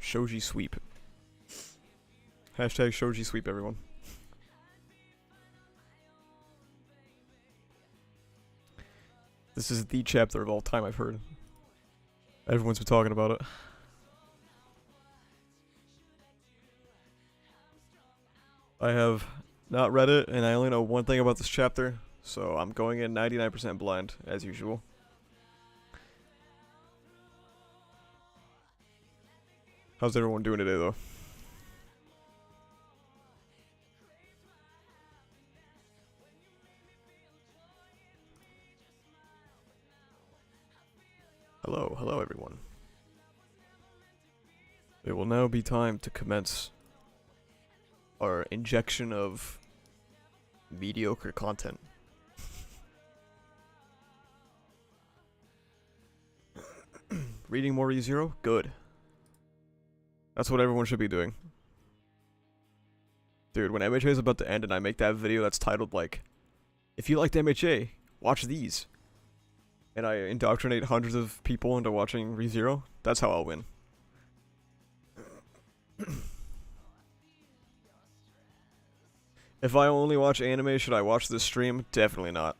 Shoji sweep. Hashtag Shoji sweep, everyone. This is the chapter of all time, I've heard. Everyone's been talking about it. I have not read it, and I only know one thing about this chapter, so I'm going in 99% blind, as usual. How's everyone doing today, though? Hello, hello everyone. It will now be time to commence our injection of mediocre content. Reading more ReZero? Good. That's what everyone should be doing. Dude, when MHA is about to end and I make that video that's titled like, if you liked MHA, watch these, and I indoctrinate hundreds of people into watching ReZero, that's how I'll win. If I only watch anime, should I watch this stream? Definitely not.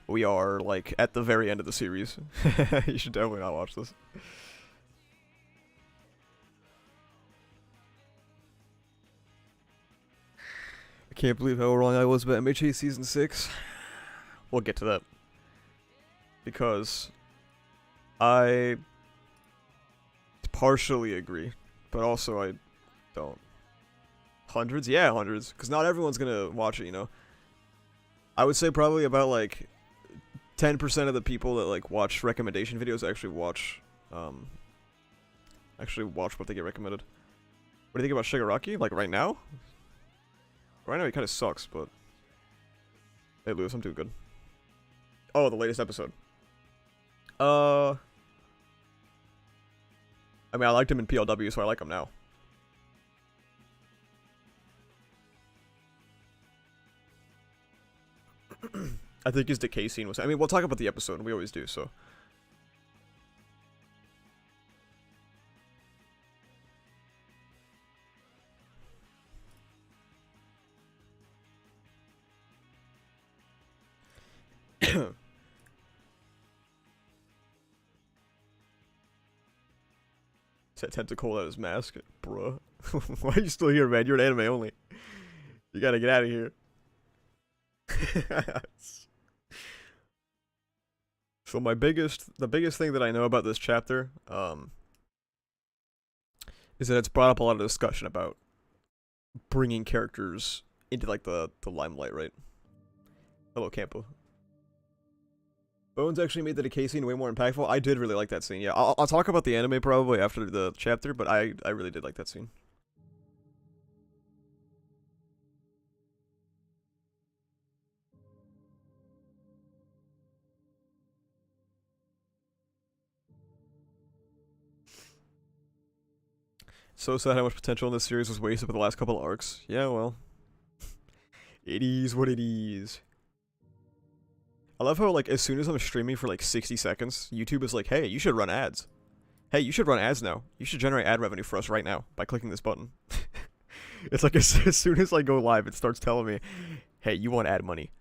We are, like, at the very end of the series. You should definitely not watch this. I can't believe how wrong I was about MHA Season 6. We'll get to that. Because I partially agree, but also I don't. Hundreds? Yeah, hundreds. Because not everyone's gonna watch it, you know. I would say probably about, like, 10% of the people that, like, watch recommendation videos actually watch what they get recommended. What do you think about Shigaraki? Like, right now? Right now he kind of sucks, but... Hey, Lewis, I'm doing good. Oh, the latest episode. I mean, I liked him in PLW, so I like him now. I think his decay scene was... I mean, we'll talk about the episode, we always do, so... Set tentacle out his mask? Bruh. Why are you still here, man? You're an anime only. You gotta get out of here. So the biggest thing that I know about this chapter, is that it's brought up a lot of discussion about bringing characters into, like, the limelight, right? Hello, Campo. Bones actually made the decay scene way more impactful. I did really like that scene. Yeah, I'll talk about the anime probably after the chapter, but I really did like that scene. So sad how much potential in this series was wasted by the last couple of arcs. Yeah, well. It is what it is. I love how, like, as soon as I'm streaming for, like, 60 seconds, YouTube is like, hey, you should run ads. Hey, you should run ads now. You should generate ad revenue for us right now by clicking this button. It's like, as soon as I go live, it starts telling me, hey, you want ad money.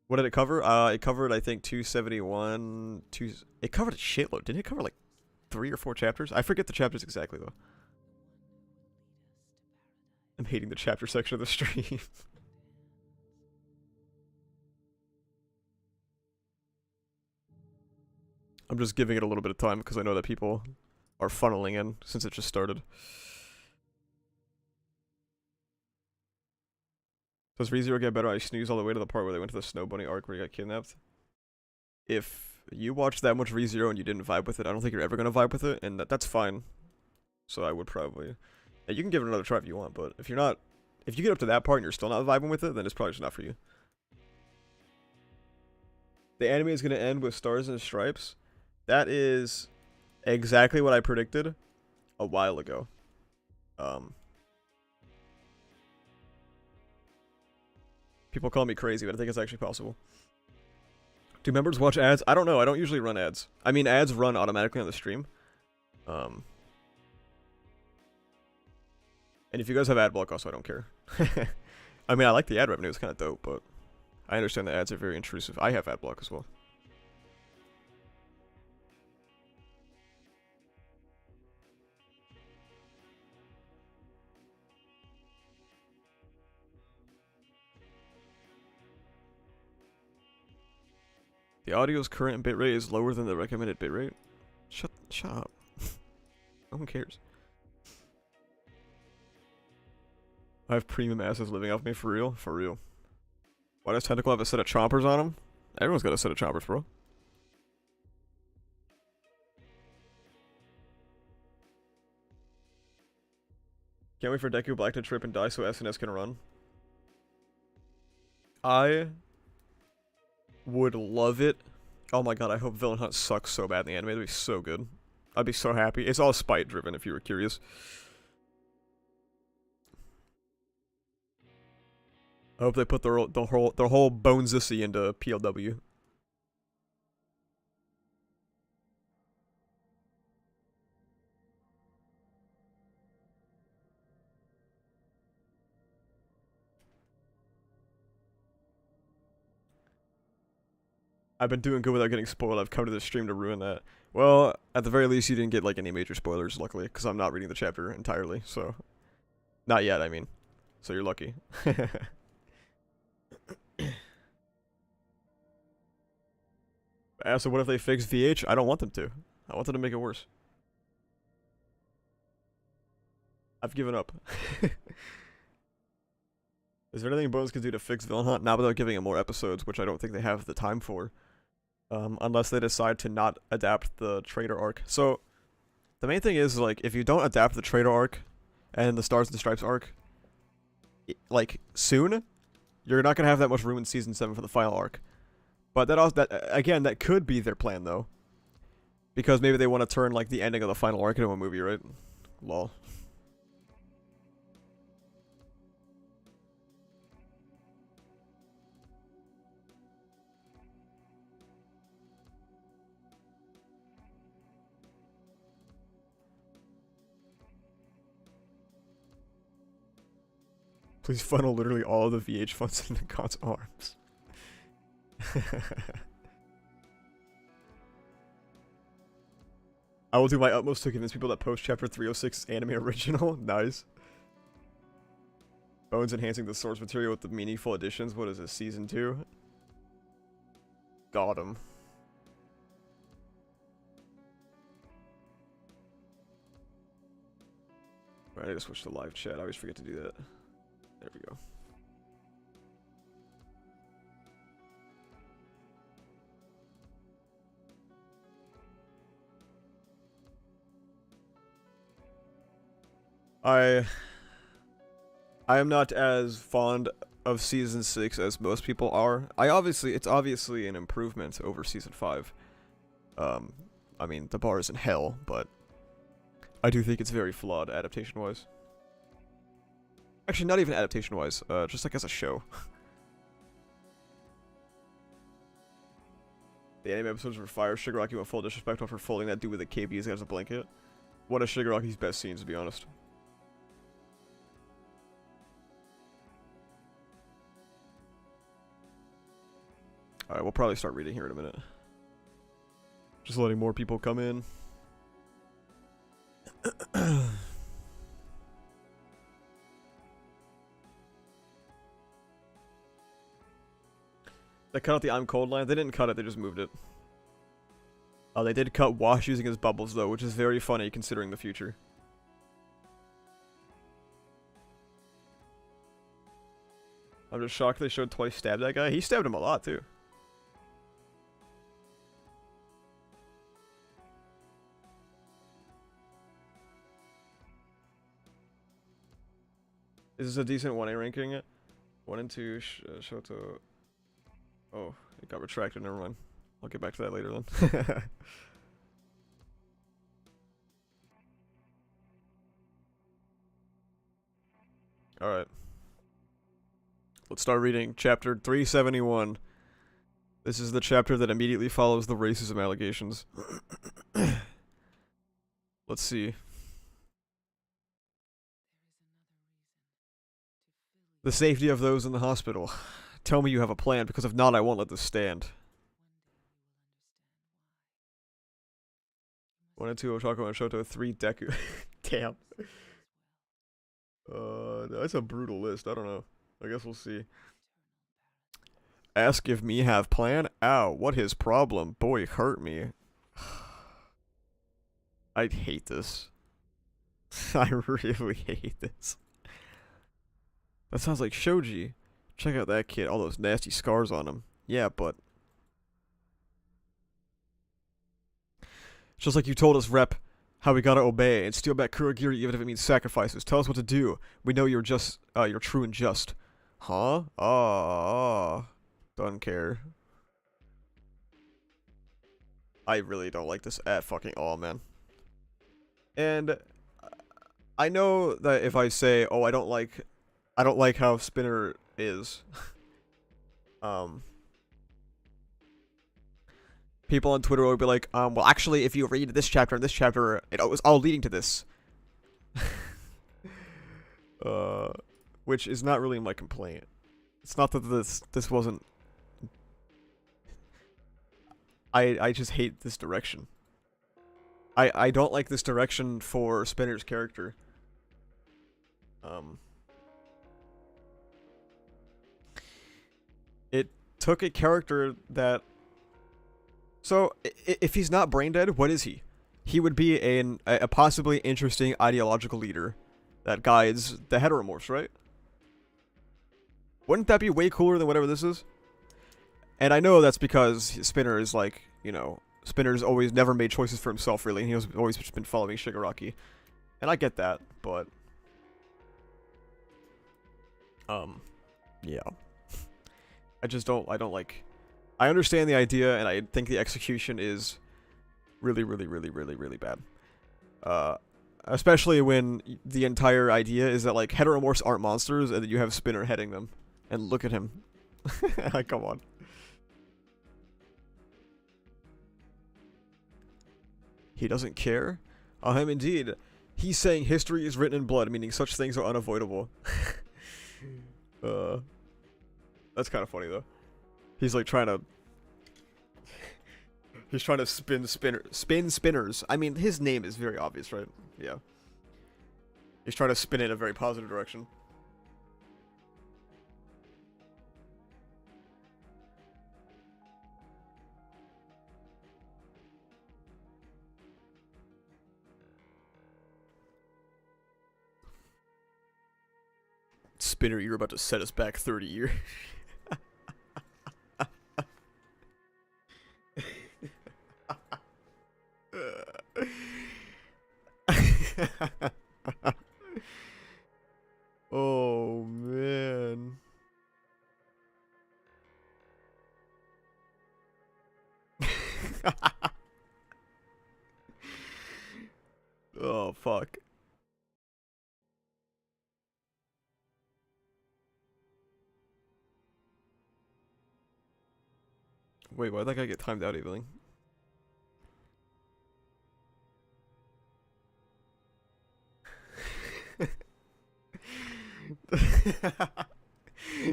What did it cover? It covered, I think, 271... It covered a shitload. Didn't it cover, like, 3 or 4 chapters? I forget the chapters exactly, though. I'm hating the chapter section of the stream. I'm just giving it a little bit of time because I know that people are funneling in since it just started. Does ReZero get better? I snooze all the way to the part where they went to the Snow Bunny arc where he got kidnapped. If you watch that much ReZero and you didn't vibe with it, I don't think you're ever going to vibe with it, and that's fine. So I would probably... Yeah, you can give it another try if you want, but if you're not... If you get up to that part and you're still not vibing with it, then it's probably just not for you. The anime is going to end with Stars and Stripes. That is exactly what I predicted a while ago. People call me crazy, but I think it's actually possible. Do members watch ads? I don't know. I don't usually run ads. I mean, ads run automatically on the stream. And if you guys have ad block, also, I don't care. I mean, I like the ad revenue. It's kind of dope, but I understand the ads are very intrusive. I have ad block as well. The audio's current bitrate is lower than the recommended bitrate. Shut up. No one cares. I have premium assets living off me for real? For real. Why does Tentacle have a set of chompers on him? Everyone's got a set of chompers, bro. Can't wait for Deku Black to trip and die so SNS can run. I would love it. Oh my god, I hope Villain Hunt sucks so bad in the anime. That'd be so good. I'd be so happy. It's all spite driven if you were curious. I hope they put their whole bonesissy into PLW. I've been doing good without getting spoiled. I've come to this stream to ruin that. Well, at the very least, you didn't get like any major spoilers, luckily, because I'm not reading the chapter entirely. So, not yet. I mean, so you're lucky. So what if they fix VH? I don't want them to. I want them to make it worse. I've given up. Is there anything Bones could do to fix Villain Hunt? Not without giving him more episodes, which I don't think they have the time for. Unless they decide to not adapt the Trader arc. So, the main thing is, like, if you don't adapt the Trader arc and the Stars and Stripes arc, like, soon, you're not going to have that much room in Season 7 for the final arc. But that also, again, that could be their plan, though. Because maybe they want to turn, like, the ending of the final arc into a movie, right? Lol. Please funnel literally all of the VH funds into God's arms. I will do my utmost to convince people that post chapter 306 is anime original. Nice. Bones enhancing the source material with the meaningful additions. What is this, season 2? Got him. Alright, I need to switch to live chat. I always forget to do that. There we go. I am not as fond of season 6 as most people are. It's obviously an improvement over season 5. I mean, the bar is in hell, but I do think it's very flawed adaptation-wise. Actually, not even adaptation-wise, just like as a show. The anime episodes were fire. Shigaraki went full disrespect for folding that dude with the KBs as a blanket. One of Shigaraki's best scenes, to be honest. Alright, we'll probably start reading here in a minute. Just letting more people come in. They cut out the I'm cold line. They didn't cut it, they just moved it. They did cut Wash using his bubbles though, which is very funny considering the future. I'm just shocked they showed Twice stab that guy. He stabbed him a lot too. Is this a decent 1A ranking? 1 and 2, Shoto. Oh, it got retracted, never mind. I'll get back to that later then. Alright. Let's start reading chapter 371. This is the chapter that immediately follows the racism allegations. Let's see. The safety of those in the hospital. Tell me you have a plan, because if not, I won't let this stand. 1 and 2 Otaku and Shoto, 3 Deku. Damn. That's a brutal list. I don't know. I guess we'll see. Ask if me have plan? Ow, what his problem? Boy, hurt me. I hate this. I really hate this. That sounds like Shoji. Check out that kid, all those nasty scars on him. Yeah, but... Just like you told us, Rep, how we gotta obey and steal back Kurogiri even if it means sacrifices. Tell us what to do. We know you're just, you're true and just. Huh? Don't care. I really don't like this at fucking all, man. And I know that if I say, oh, I don't like how Spinner is, people on Twitter will be like, well, actually, if you read this chapter and this chapter, it was all leading to this. Which is not really my complaint. It's not that this wasn't... I just hate this direction. I don't like this direction for Spinner's character. It took a character that... So, if he's not brain dead, what is he? He would be a possibly interesting ideological leader that guides the heteromorphs, right? Wouldn't that be way cooler than whatever this is? And I know that's because Spinner is like, you know, Spinner's always never made choices for himself, really, and he's always just been following Shigaraki. And I get that, but... yeah. I don't like... I understand the idea, and I think the execution is really, really, really, really, really bad. Especially when the entire idea is that, like, heteromorphs aren't monsters, and that you have Spinner heading them. And look at him. Come on. He doesn't care? Indeed. He's saying history is written in blood, meaning such things are unavoidable. That's kind of funny, though. He's like trying to... He's trying to spin spinners. I mean, his name is very obvious, right? Yeah. He's trying to spin it in a very positive direction. Spinner, you're about to set us back 30 years. Oh, man. Oh, fuck. Wait, why'd that guy get timed out evening?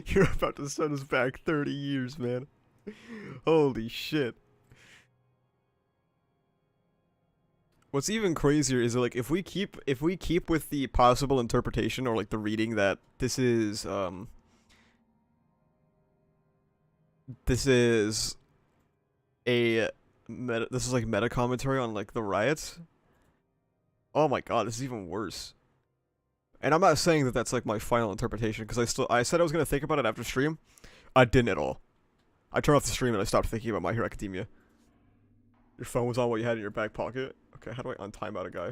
You're about to set us back 30 years, man. Holy shit. What's even crazier is like if we keep with the possible interpretation or like the reading that this is like meta commentary on like the riots. Oh my god, this is even worse. And I'm not saying that that's like my final interpretation because I said I was gonna think about it after stream. I didn't at all. I turned off the stream and I stopped thinking about My Hero Academia. Your phone was on what you had in your back pocket. Okay, how do I untime out a guy?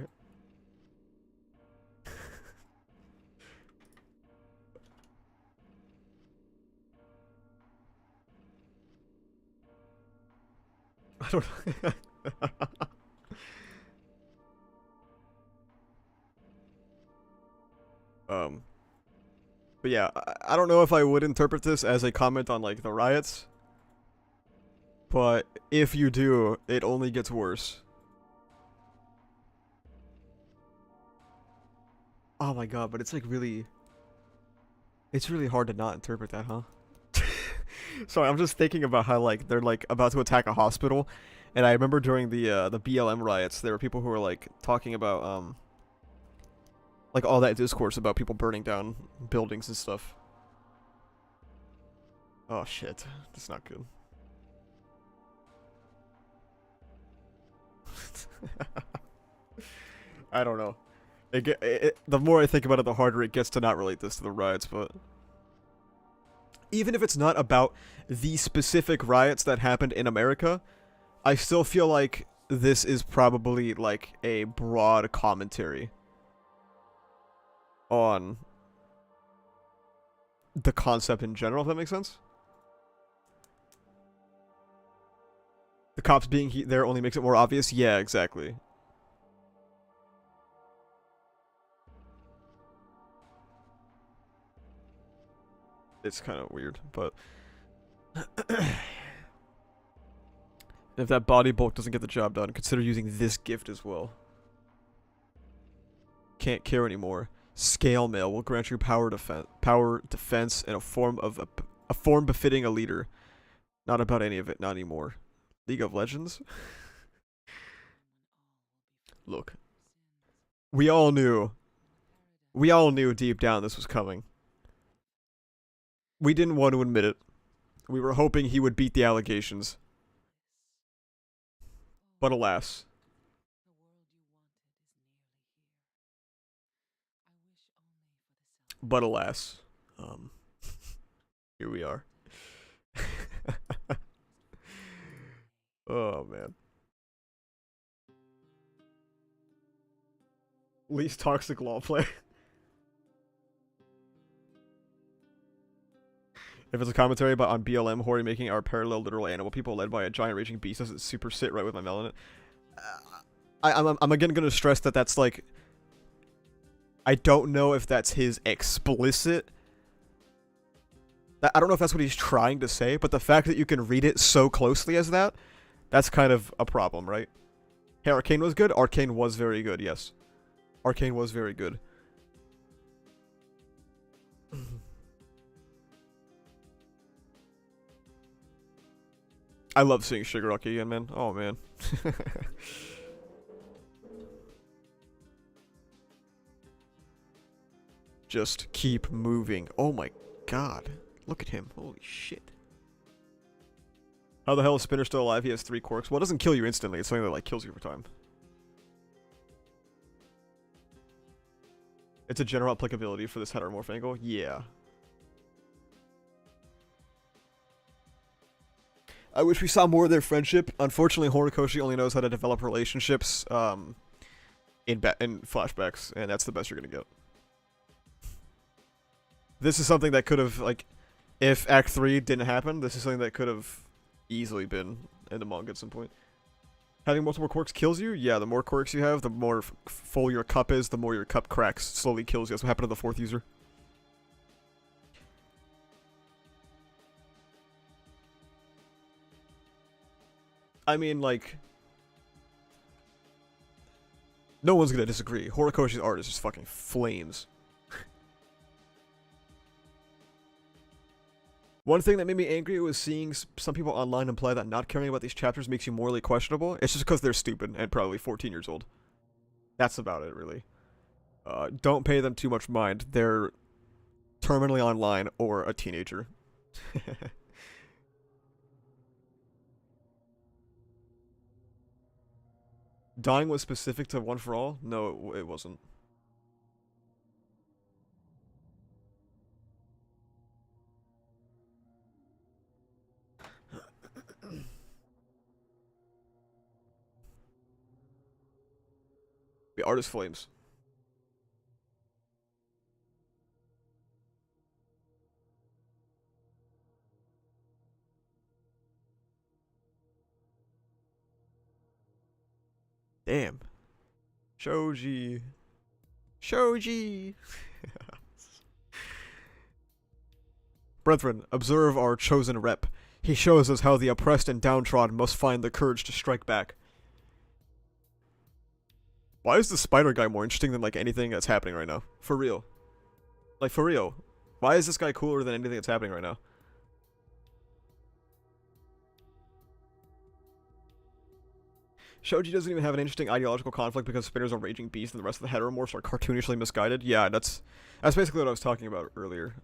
I don't But yeah, I don't know if I would interpret this as a comment on like the riots. But if you do, it only gets worse. Oh my god, but it's like really... It's really hard to not interpret that, huh? Sorry, I'm just thinking about how like they're like about to attack a hospital, and I remember during the BLM riots, there were people who were like talking about like all that discourse about people burning down buildings and stuff. Oh shit, that's not good. I don't know. The more I think about it, the harder it gets to not relate this to the riots, but... Even if it's not about the specific riots that happened in America, I still feel like this is probably, like, a broad commentary on the concept in general, if that makes sense. The cops being there only makes it more obvious? Yeah, exactly. It's kind of weird, but... if that body bulk doesn't get the job done, consider using this gift as well. Can't care anymore. Scale mail will grant you power defense, and a form befitting a leader. Not about any of it, not anymore. League of Legends? Look. We all knew deep down this was coming. We didn't want to admit it. We were hoping he would beat the allegations. But alas. But alas. Here we are. Oh, man. Least toxic law play. If it's a commentary about on BLM Hori making our parallel literal animal people led by a giant raging beast, does it super sit right with my melanin? I'm again gonna stress that that's like... I don't know if that's his explicit... I don't know if that's what he's trying to say, but the fact that you can read it so closely as that, that's kind of a problem, right? Hey, Arcane was good? Arcane was very good, yes. Arcane was very good. I love seeing Shigaraki again, man. Oh, man. Just keep moving. Oh my god. Look at him. Holy shit. How the hell is Spinner still alive? He has 3 quirks. Well, it doesn't kill you instantly. It's something that, like, kills you over time. It's a general applicability for this heteromorph angle? Yeah. I wish we saw more of their friendship. Unfortunately, Horikoshi only knows how to develop relationships in flashbacks, and that's the best you're gonna get. This is something that could have, like, if Act 3 didn't happen, this is something that could have easily been in the manga at some point. Having multiple quirks kills you? Yeah, the more quirks you have, the more full your cup is, the more your cup cracks, slowly kills you. That's what happened to the 4th user. I mean, like... No one's gonna disagree. Horikoshi's art is just fucking flames. One thing that made me angry was seeing some people online imply that not caring about these chapters makes you morally questionable. It's just because they're stupid and probably 14 years old. That's about it, really. Don't pay them too much mind. They're terminally online or a teenager. Dying was specific to One for All? No, it wasn't. The artist flames. Damn. Shoji. Shoji. Brethren, observe our chosen rep. He shows us how the oppressed and downtrodden must find the courage to strike back. Why is the spider guy more interesting than, like, anything that's happening right now? For real. Like, for real. Why is this guy cooler than anything that's happening right now? Shoji doesn't even have an interesting ideological conflict because Spinner's a raging beast and the rest of the heteromorphs are cartoonishly misguided. Yeah, that's basically what I was talking about earlier.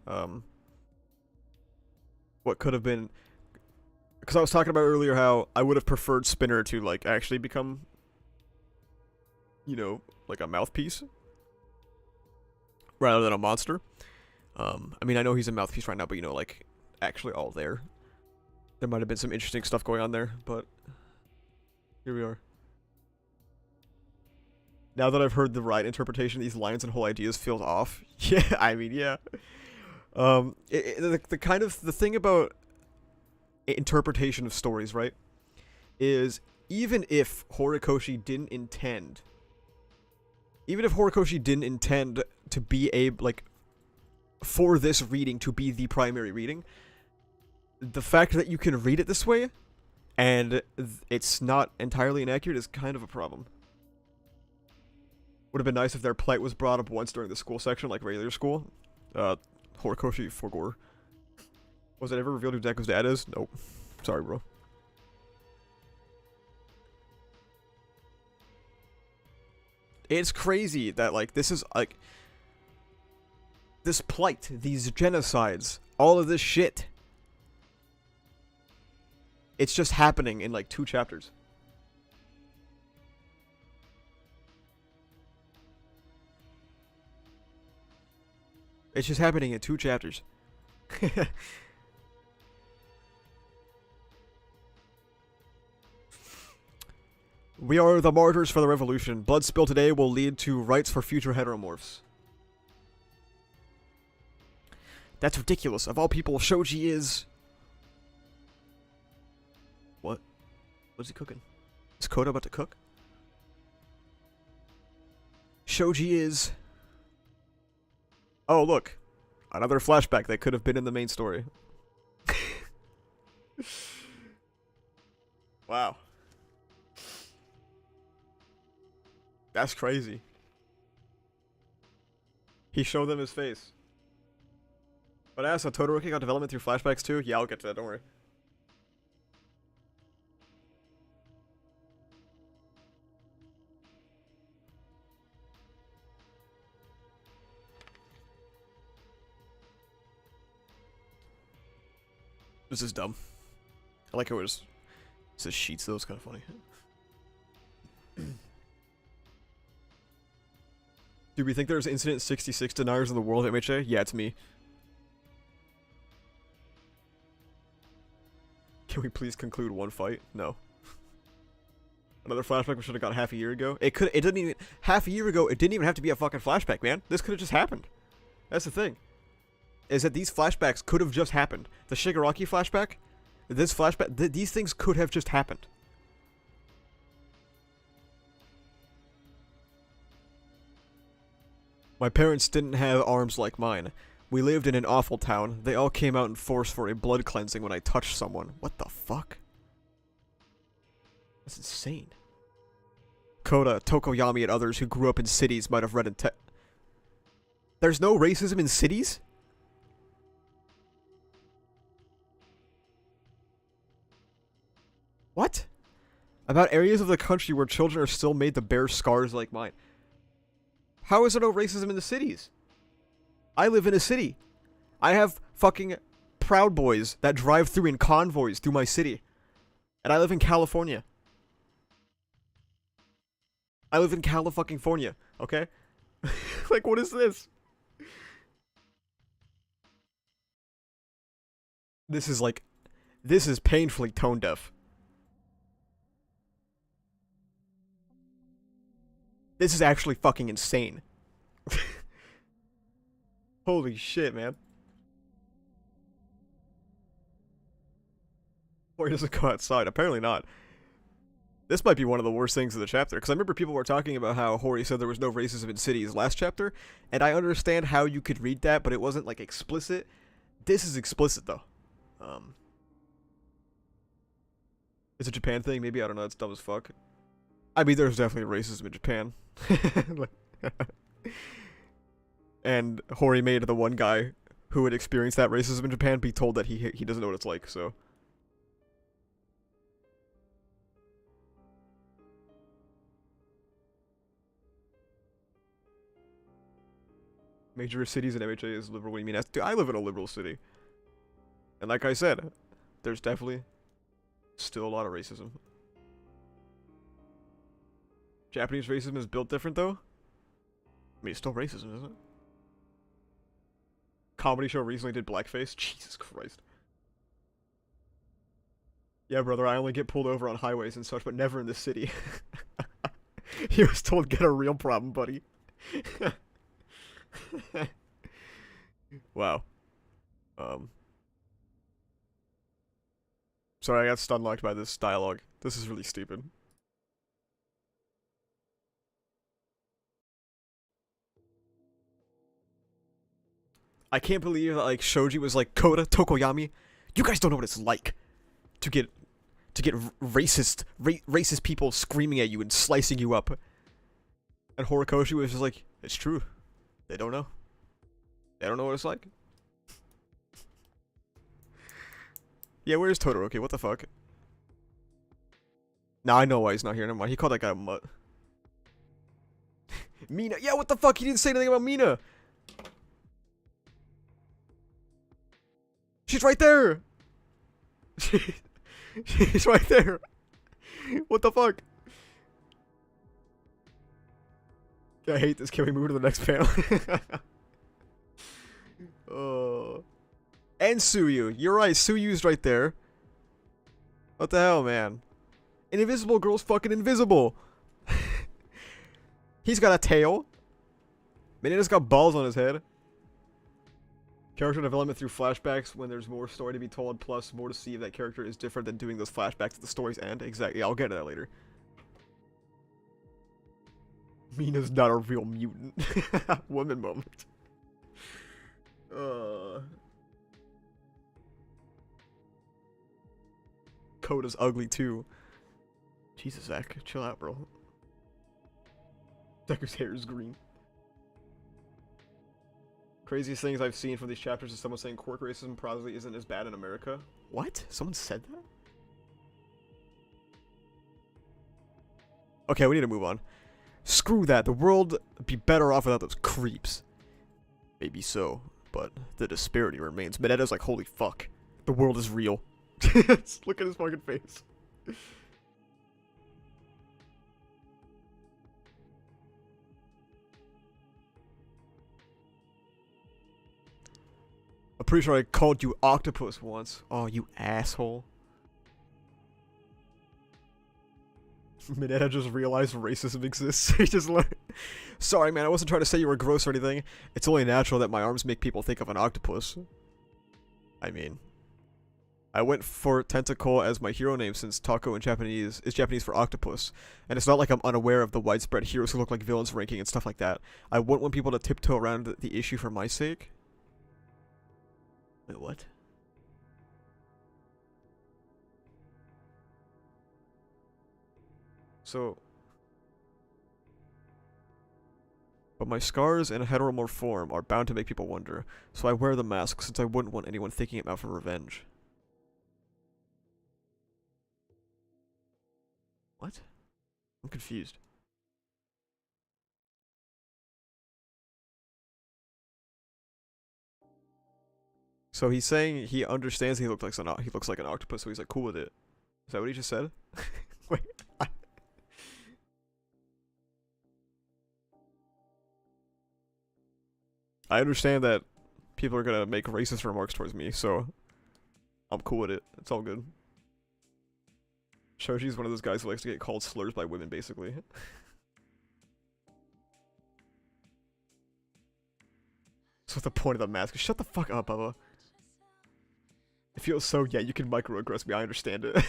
What could have been... Because I was talking about earlier how I would have preferred Spinner to, like, actually become, you know, like a mouthpiece rather than a monster. I mean, I know he's a mouthpiece right now, but, you know, like, actually all there. There might have been some interesting stuff going on there, but here we are. Now that I've heard the right interpretation, these lines and whole ideas feels off. Yeah, I mean, yeah. The kind of, the thing about interpretation of stories, right, is even if Horikoshi didn't intend to be a, like, for this reading to be the primary reading, the fact that you can read it this way and it's not entirely inaccurate is kind of a problem. Would have been nice if their plight was brought up once during the school section, like regular school. Horikoshi Forgore. Was it ever revealed who Deku's dad is? Nope. Sorry, bro. It's crazy that, like, this is, like... This plight, these genocides, all of this shit. It's just happening in, like, 2 chapters. It's just happening in 2 chapters. We are the martyrs for the revolution. Blood spilled today will lead to rights for future heteromorphs. That's ridiculous. Of all people, Shoji is... What? What's he cooking? Is Koda about to cook? Shoji is... Oh, look. Another flashback that could have been in the main story. Wow. That's crazy. He showed them his face. But I asked, so Todoroki got development through flashbacks too? Yeah, I'll get to that, don't worry. This is dumb. I like how it says sheets though, it's kind of funny. Do we think there's incident 66 deniers in the world at MHA? Yeah, it's me. Can we please conclude one fight? No. Another flashback we should have got half a year ago? It didn't even, half a year ago, it didn't even have to be a fucking flashback, man. This could have just happened. That's the thing. Is that these flashbacks could have just happened. The Shigaraki flashback, this flashback, these things could have just happened. My parents didn't have arms like mine. We lived in an awful town. They all came out in force for a blood cleansing when I touched someone. What the fuck? That's insane. Koda, Tokoyami, and others who grew up in cities might have read in There's no racism in cities? What? About areas of the country where children are still made to bear scars like mine. How is there no racism in the cities? I live in a city. I have fucking Proud Boys that drive through in convoys through my city. And I live in California. I live in California, okay? Like, what is this? This is painfully tone deaf. This is actually fucking insane. Holy shit, man. Or he doesn't go outside. Apparently not. This might be one of the worst things of the chapter, because I remember people were talking about how Hori said there was no racism in cities last chapter, and I understand how you could read that, but it wasn't, like, explicit. This is explicit, though. It's a Japan thing, maybe, I don't know, it's dumb as fuck. I mean, there's definitely racism in Japan. And Hori made the one guy who had experienced that racism in Japan be told that he doesn't know what it's like, so. Major cities in MHA is liberal. What do you mean? Dude, I live in a liberal city. And like I said, there's definitely still a lot of racism. Japanese racism is built different, though. I mean, it's still racism, isn't it? Comedy show recently did blackface. Jesus Christ. Yeah, brother, I only get pulled over on highways and such, but never in the city. He was told, get a real problem, buddy. Wow. Sorry, I got stun locked by this dialogue. This is really stupid. I can't believe that, like, Shoji was like, Koda, Tokoyami, you guys don't know what it's like to get racist people screaming at you and slicing you up. And Horikoshi was just like, it's true. They don't know. They don't know what it's like. Yeah, where's Todoroki? What the fuck? Nah, I know why he's not here. Never mind. He called that guy a mutt. Mina. Yeah, what the fuck? He didn't say anything about Mina. She's right there. She's right there. What the fuck? I hate this. Can we move to the next panel? Oh. And Suyu. You're right. Suyu's right there. What the hell, man? An invisible girl's fucking invisible. He's got a tail. Mina's got balls on his head. Character development through flashbacks when there's more story to be told, plus more to see if that character is different than doing those flashbacks at the story's end. Exactly. Yeah, I'll get to that later. Mina's not a real mutant. Woman moment. Koda's ugly too. Jesus, Zach, chill out, bro. Deku's hair is green. Craziest things I've seen from these chapters is someone saying quirk racism probably isn't as bad in America. What? Someone said that? Okay, we need to move on. Screw that. The world would be better off without those creeps. Maybe so, but the disparity remains. Minetta's like, holy fuck. The world is real. Look at his fucking face. I'm pretty sure I called you octopus once. Oh, you asshole. Minetta just realized racism exists. He just learned. Sorry, man, I wasn't trying to say you were gross or anything. It's only natural that my arms make people think of an octopus. I mean, I went for tentacle as my hero name since taco in Japanese is Japanese for octopus. And it's not like I'm unaware of the widespread heroes who look like villains ranking and stuff like that. I wouldn't want people to tiptoe around the issue for my sake. Wait, what? So... But my scars in a heteromorph form are bound to make people wonder, so I wear the mask since I wouldn't want anyone thinking I'm out for revenge. What? I'm confused. So he's saying he understands he looks like an octopus, so he's like cool with it. Is that what he just said? Wait. I understand that people are gonna make racist remarks towards me, so I'm cool with it. It's all good. Shoji's one of those guys who likes to get called slurs by women, basically. So what's the point of the mask? Shut the fuck up, Bubba. It feels so, yeah, you can microaggress me, I understand it.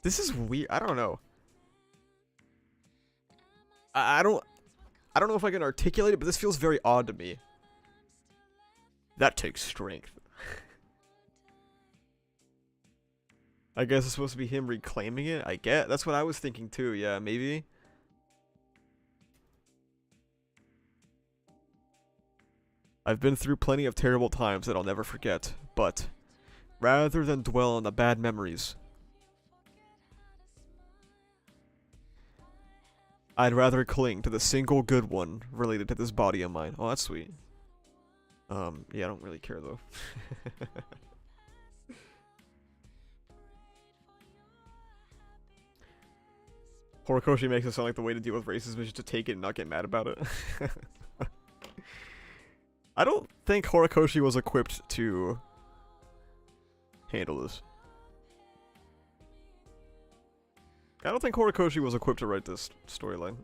This is weird, I don't know. I don't know if I can articulate it, but this feels very odd to me. That takes strength. I guess it's supposed to be him reclaiming it. I get. That's what I was thinking too. Yeah, maybe. I've been through plenty of terrible times that I'll never forget, but rather than dwell on the bad memories, I'd rather cling to the single good one related to this body of mine. Oh, that's sweet. Yeah, I don't really care though. Horikoshi makes it sound like the way to deal with racism is just to take it and not get mad about it. I don't think Horikoshi was equipped to handle this. I don't think Horikoshi was equipped to write this storyline.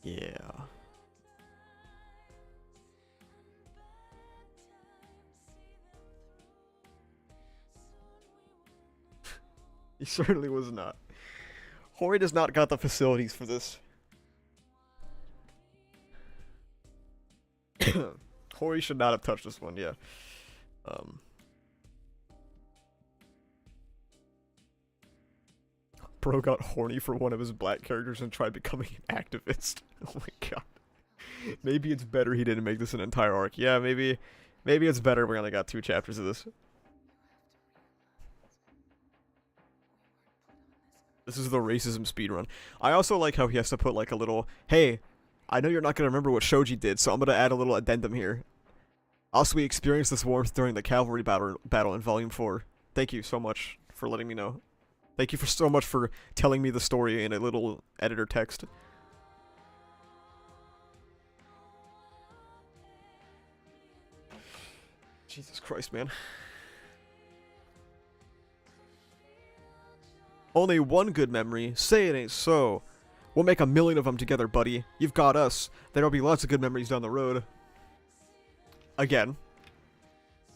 Yeah. He certainly was not. Hori does not got the facilities for this. Hori should not have touched this one, yeah. Bro got horny for one of his black characters and tried becoming an activist. Oh my god. Maybe it's better he didn't make this an entire arc. Yeah, maybe it's better we only got 2 chapters of this. This is the racism speedrun. I also like how he has to put like a little, hey, I know you're not going to remember what Shoji did, so I'm going to add a little addendum here. Also, we experienced this warmth during the cavalry battle in Volume 4. Thank you so much for letting me know. Thank you so much for telling me the story in a little editor text. Jesus Christ, man. Only one good memory. Say it ain't so. We'll make 1,000,000 of them together, buddy. You've got us. There'll be lots of good memories down the road. Again,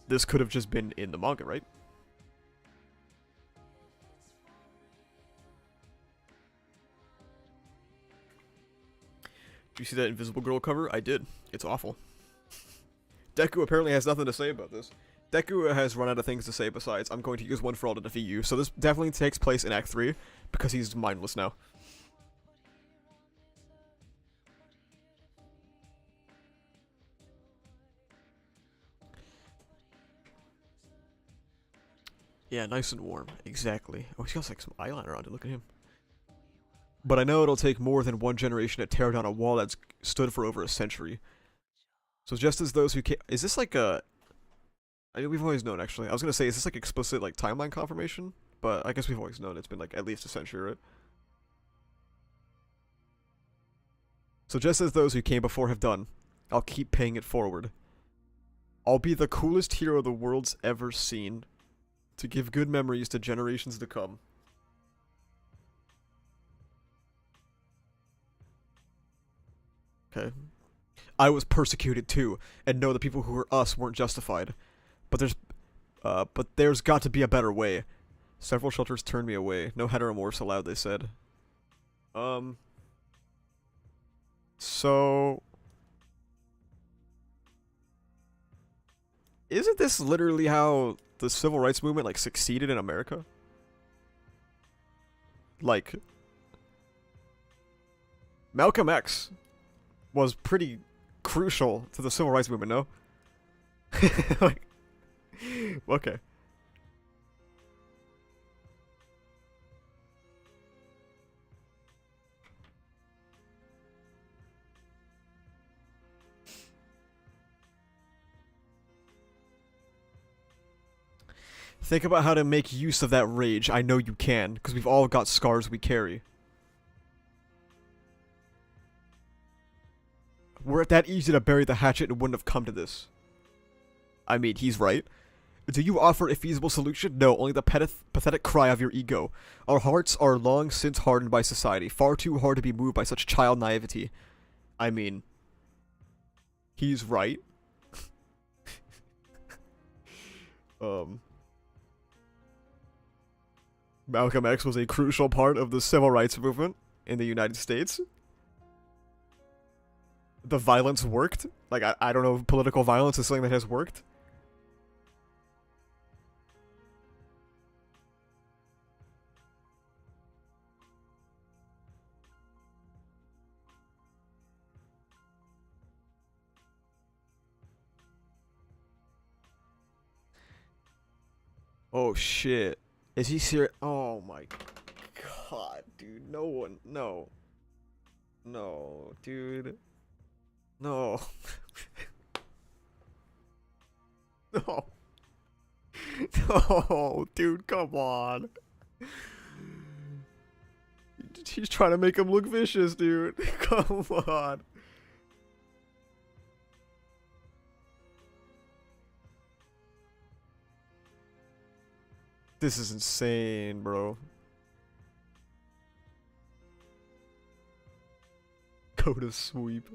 this could have just been in the manga, right? Did you see that Invisible Girl cover? I did. It's awful. Deku apparently has nothing to say about this. Deku has run out of things to say besides, I'm going to use one for all to defeat you. So this definitely takes place in Act 3, because he's mindless now. Yeah, nice and warm. Exactly. Oh, he's got like some eyeliner on it. Look at him. But I know it'll take more than one generation to tear down a wall that's stood for over a century. So just as those who came... Is this like a... I mean, we've always known, actually. I was going to say, is this like explicit like timeline confirmation? But I guess we've always known it's been like at least a century, right? So just as those who came before have done, I'll keep paying it forward. I'll be the coolest hero the world's ever seen, to give good memories to generations to come. Okay. I was persecuted too, and know the people who were us weren't justified. But there's got to be a better way. Several shelters turned me away. No heteromorphs allowed, they said. So... Isn't this literally how the civil rights movement, like, succeeded in America? Like... Malcolm X was pretty crucial to the civil rights movement, no? Like... Okay. Think about how to make use of that rage. I know you can, because we've all got scars we carry. Were it that easy to bury the hatchet, it wouldn't have come to this. I mean, he's right. Do you offer a feasible solution? No, only the pathetic cry of your ego. Our hearts are long since hardened by society, far too hard to be moved by such child naivety. I mean, he's right. Malcolm X was a crucial part of the civil rights movement in the United States. The violence worked. Like, I don't know if political violence is something that has worked. Oh shit. Is he serious? Oh my god, dude. No one. No. No, dude. No. No. No, dude, come on. He's trying to make him look vicious, dude. Come on. This is insane, bro. Go to sweep.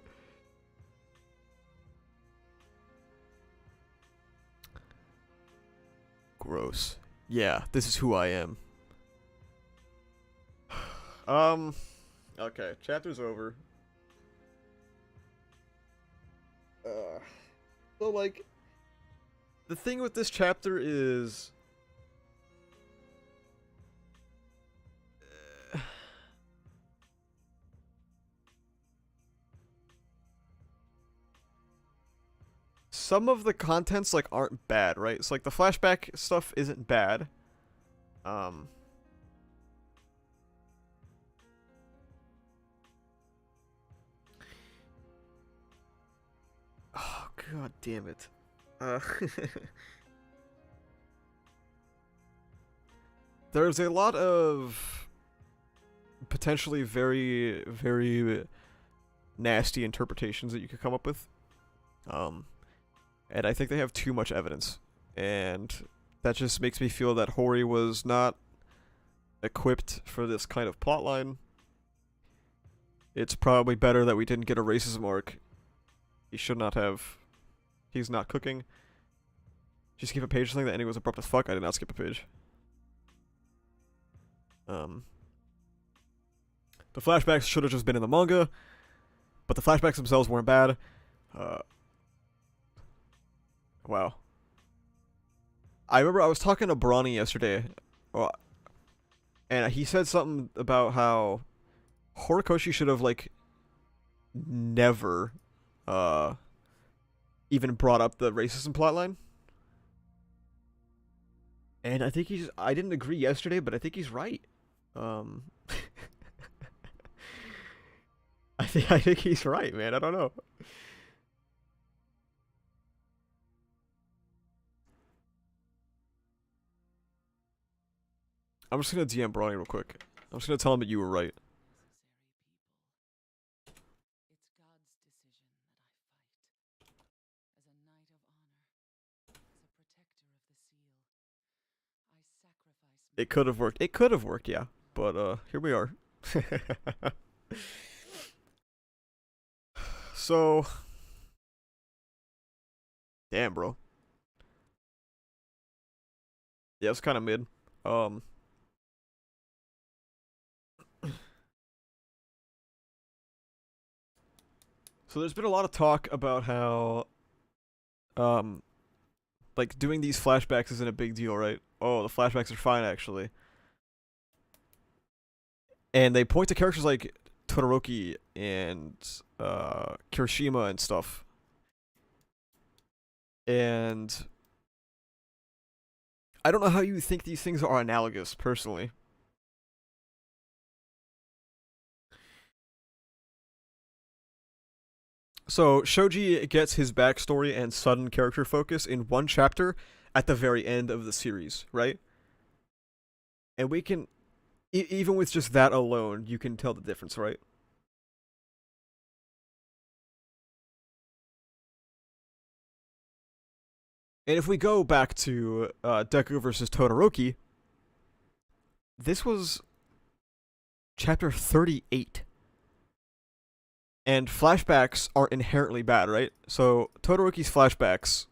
Gross. Yeah, this is who I am. Okay, chapter's over. So like, the thing with this chapter is, some of the contents like aren't bad, right? It's like the flashback stuff isn't bad. Oh god damn it. There's a lot of potentially very, very nasty interpretations that you could come up with. And I think they have too much evidence. And that just makes me feel that Hori was not equipped for this kind of plotline. It's probably better that we didn't get a racism arc. He should not have. He's not cooking. Did you skip a page saying that ending was abrupt as fuck? I did not skip a page. The flashbacks should have just been in the manga, but the flashbacks themselves weren't bad. Wow. I remember I was talking to Bronny yesterday, and he said something about how Horikoshi should have, like, never, even brought up the racism plotline. And I think I didn't agree yesterday, but I think he's right. I think he's right, man. I don't know. I'm just gonna DM Bronny real quick. I'm just gonna tell him that you were right. It could have worked. It could have worked, yeah. But here we are. So, damn, bro. Yeah, it's kind of mid. So there's been a lot of talk about how, like, doing these flashbacks isn't a big deal, right? Oh, the flashbacks are fine, actually. And they point to characters like Todoroki and Kirishima and stuff. And I don't know how you think these things are analogous, personally. So, Shoji gets his backstory and sudden character focus in one chapter at the very end of the series, right? And we can, even with just that alone, you can tell the difference, right? And if we go back to Deku versus Todoroki, this was chapter 38. And flashbacks are inherently bad, right? So Todoroki's flashbacks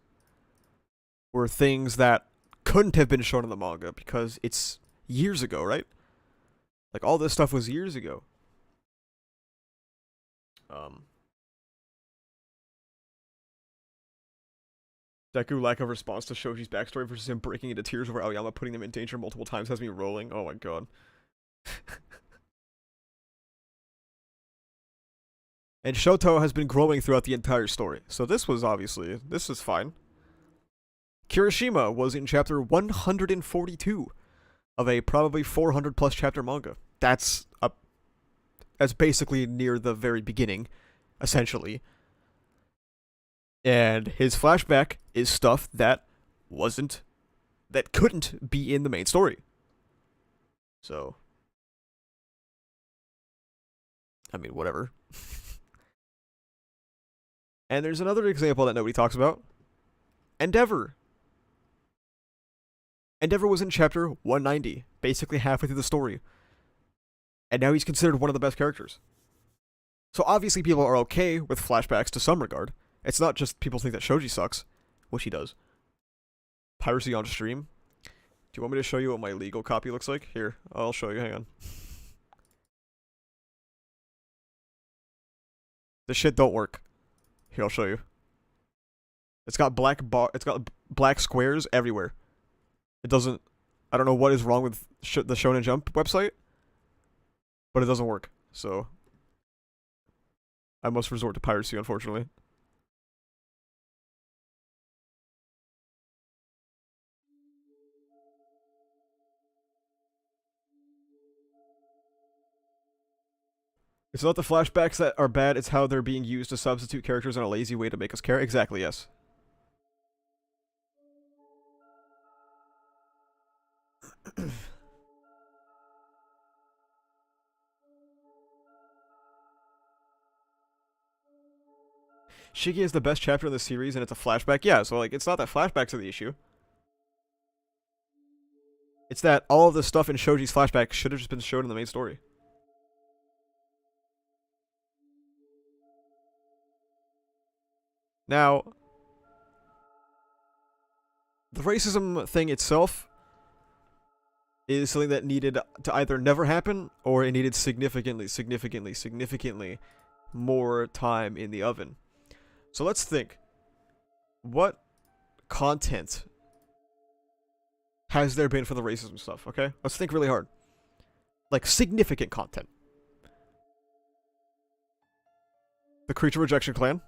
were things that couldn't have been shown in the manga because it's years ago, right? Like, all this stuff was years ago. Deku lack of response to Shoji's backstory versus him breaking into tears over Aoyama putting them in danger multiple times has me rolling. Oh my god. And Shoto has been growing throughout the entire story. So this was obviously, this is fine. Kirishima was in chapter 142 of a probably 400 plus chapter manga. That's basically near the very beginning, essentially. And his flashback is stuff that couldn't be in the main story. So, I mean, whatever. And there's another example that nobody talks about. Endeavor. Endeavor was in chapter 190, basically halfway through the story. And now he's considered one of the best characters. So obviously people are okay with flashbacks to some regard. It's not just people think that Shoji sucks, which he does. Piracy on stream. Do you want me to show you what my legal copy looks like? Here, I'll show you, hang on. This shit don't work. Here, I'll show you. It's got it's got black squares everywhere. It doesn't, I don't know what is wrong with the Shonen Jump website, but it doesn't work, so I must resort to piracy, unfortunately. It's not the flashbacks that are bad, it's how they're being used to substitute characters in a lazy way to make us care. Exactly, yes. Shiki is the best chapter in the series and it's a flashback. Yeah, so like it's not that flashbacks are the issue. It's that all of the stuff in Shoji's flashback should have just been shown in the main story. Now, the racism thing itself is something that needed to either never happen or it needed significantly more time in the oven. So let's think. What content has there been for the racism stuff, okay? Let's think really hard. Like, significant content. The Creature Rejection Clan.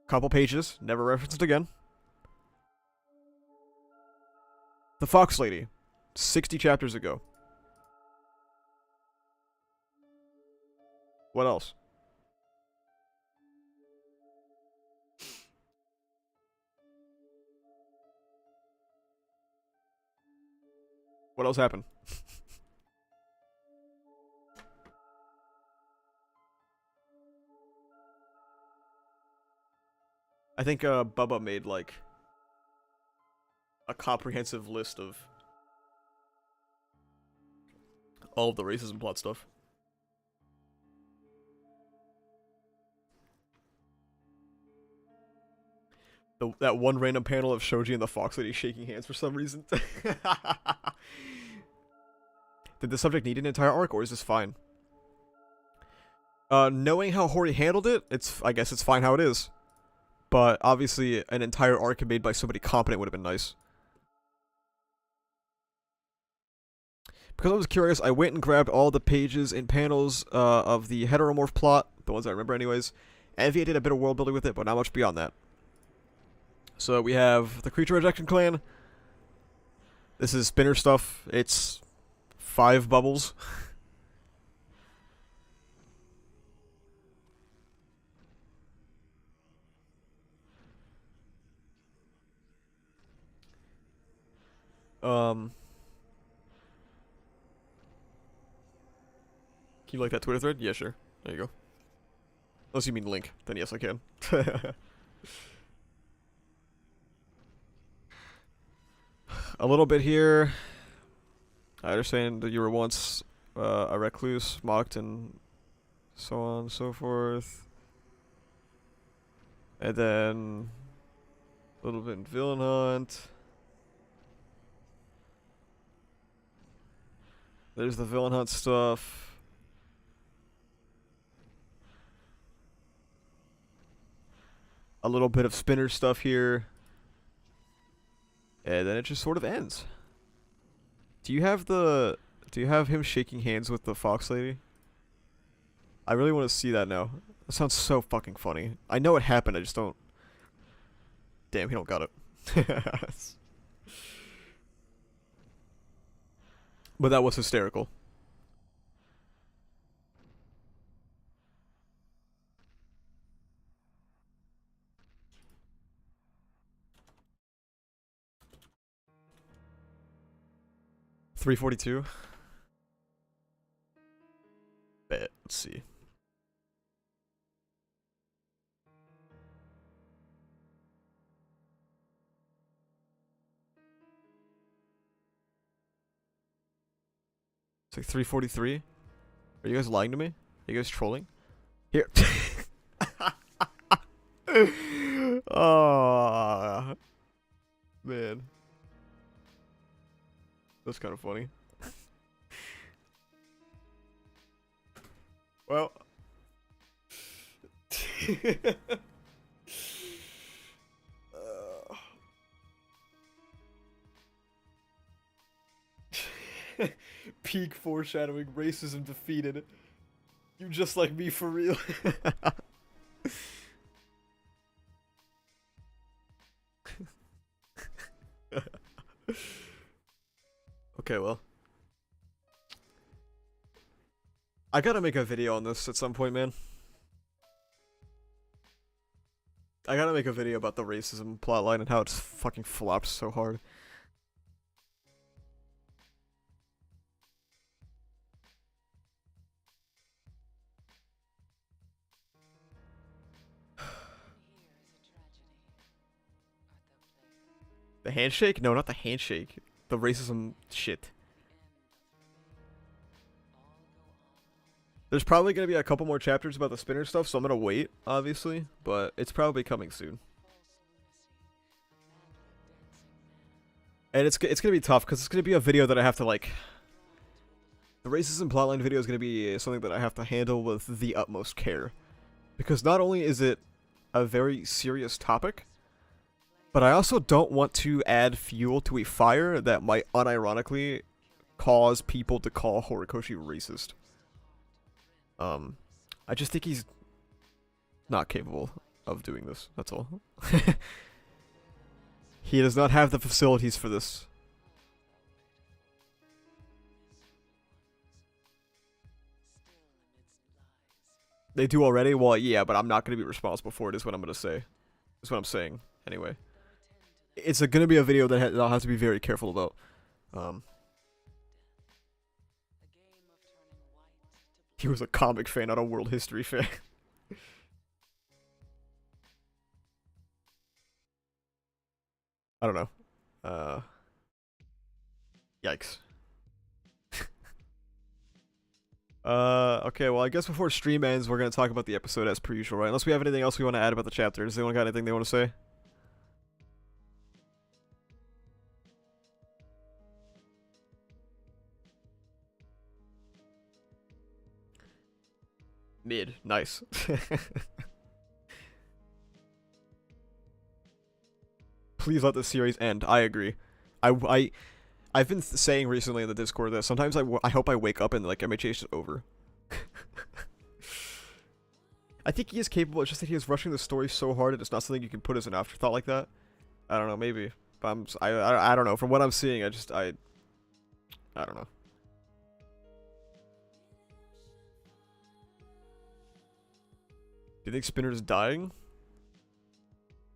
Couple pages, never referenced again. The Fox Lady, 60 chapters ago. What else? What else happened? I think Bubba made like a comprehensive list of all of the racism plot stuff. That one random panel of Shoji and the Fox Lady shaking hands for some reason. Did the subject need an entire arc, or is this fine? Knowing how Hori handled it, I guess it's fine how it is. But obviously, an entire arc made by somebody competent would have been nice. Because I was curious, I went and grabbed all the pages and panels of the heteromorph plot, the ones I remember anyways. Evia did a bit of world building with it, but not much beyond that. So we have the Creature Rejection Clan. This is spinner stuff. It's 5 bubbles. Can you like that Twitter thread? Yeah, sure. There you go. Unless you mean link, then yes, I can. A little bit here. I understand that you were once a recluse, mocked, and so on and so forth. And then a little bit in Villain Hunt. There's the Villain Hunt stuff. A little bit of spinner stuff here. And then it just sort of ends. Do you have him shaking hands with the Fox Lady? I really want to see that now. That sounds so fucking funny. I know it happened, I just don't. Damn, he don't got it. But that was hysterical. $342. Bet. Let's see. It's like 343. Are you guys lying to me? Are you guys trolling? Here. Oh, man. That's kind of funny. Well. Peak foreshadowing, racism defeated. You just like me for real. Okay, well. I gotta make a video on this at some point, man. I gotta make a video about the racism plotline and how it's fucking flopped so hard. The handshake? No, not the handshake. The racism shit. There's probably going to be a couple more chapters about the spinner stuff, so I'm going to wait, obviously. But it's probably coming soon. And it's going to be tough, because it's going to be a video that I have to, like... The racism plotline video is going to be something that I have to handle with the utmost care. Because not only is it a very serious topic, but I also don't want to add fuel to a fire that might unironically cause people to call Horikoshi racist. I just think he's not capable of doing this, that's all. He does not have the facilities for this. They do already? Well, yeah, but I'm not going to be responsible for it, is what I'm going to say. Is what I'm saying, anyway. It's going to be a video that I'll have to be very careful about. He was a comic fan, not a world history fan. I don't know. Yikes. Okay, well, I guess before stream ends, we're gonna talk about the episode as per usual, right? Unless we have anything else we want to add about the chapter. Does anyone got anything they want to say? Mid. Nice. Please let the series end. I agree. I've been saying recently in the Discord that sometimes I hope I wake up and like MHA is just over. I think he is capable. It's just that he is rushing the story so hard, and it's not something you can put as an afterthought like that. I don't know, maybe, but I don't know. From what I'm seeing, I don't know. Do you think Spinner's dying?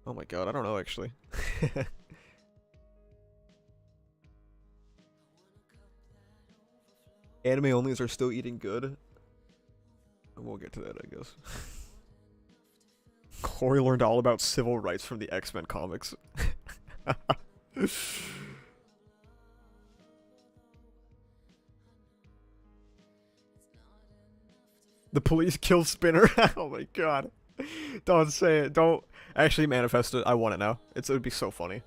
Oh my god, I don't know actually. Anime onlys are still eating good. We'll get to that, I guess. Corey learned all about civil rights from the X-Men comics. The police killed Spinner. Oh my god. Don't say it. Don't actually manifest it. I want it now. It would be so funny.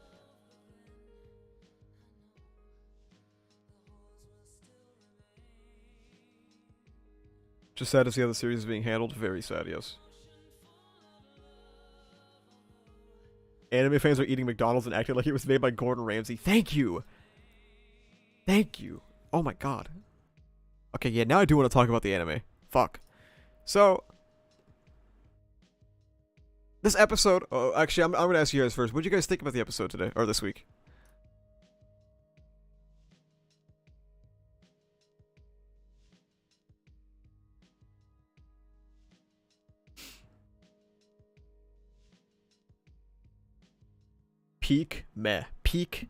Just sad to see how the series is being handled. Very sad, yes. Anime fans are eating McDonald's and acting like it was made by Gordon Ramsay. Thank you! Thank you. Oh my god. Okay, yeah, now I do want to talk about the anime. Fuck. So, This episode. Oh, actually, I'm gonna ask you guys first. What did you guys think about the episode today or this week? Peak meh. Peak.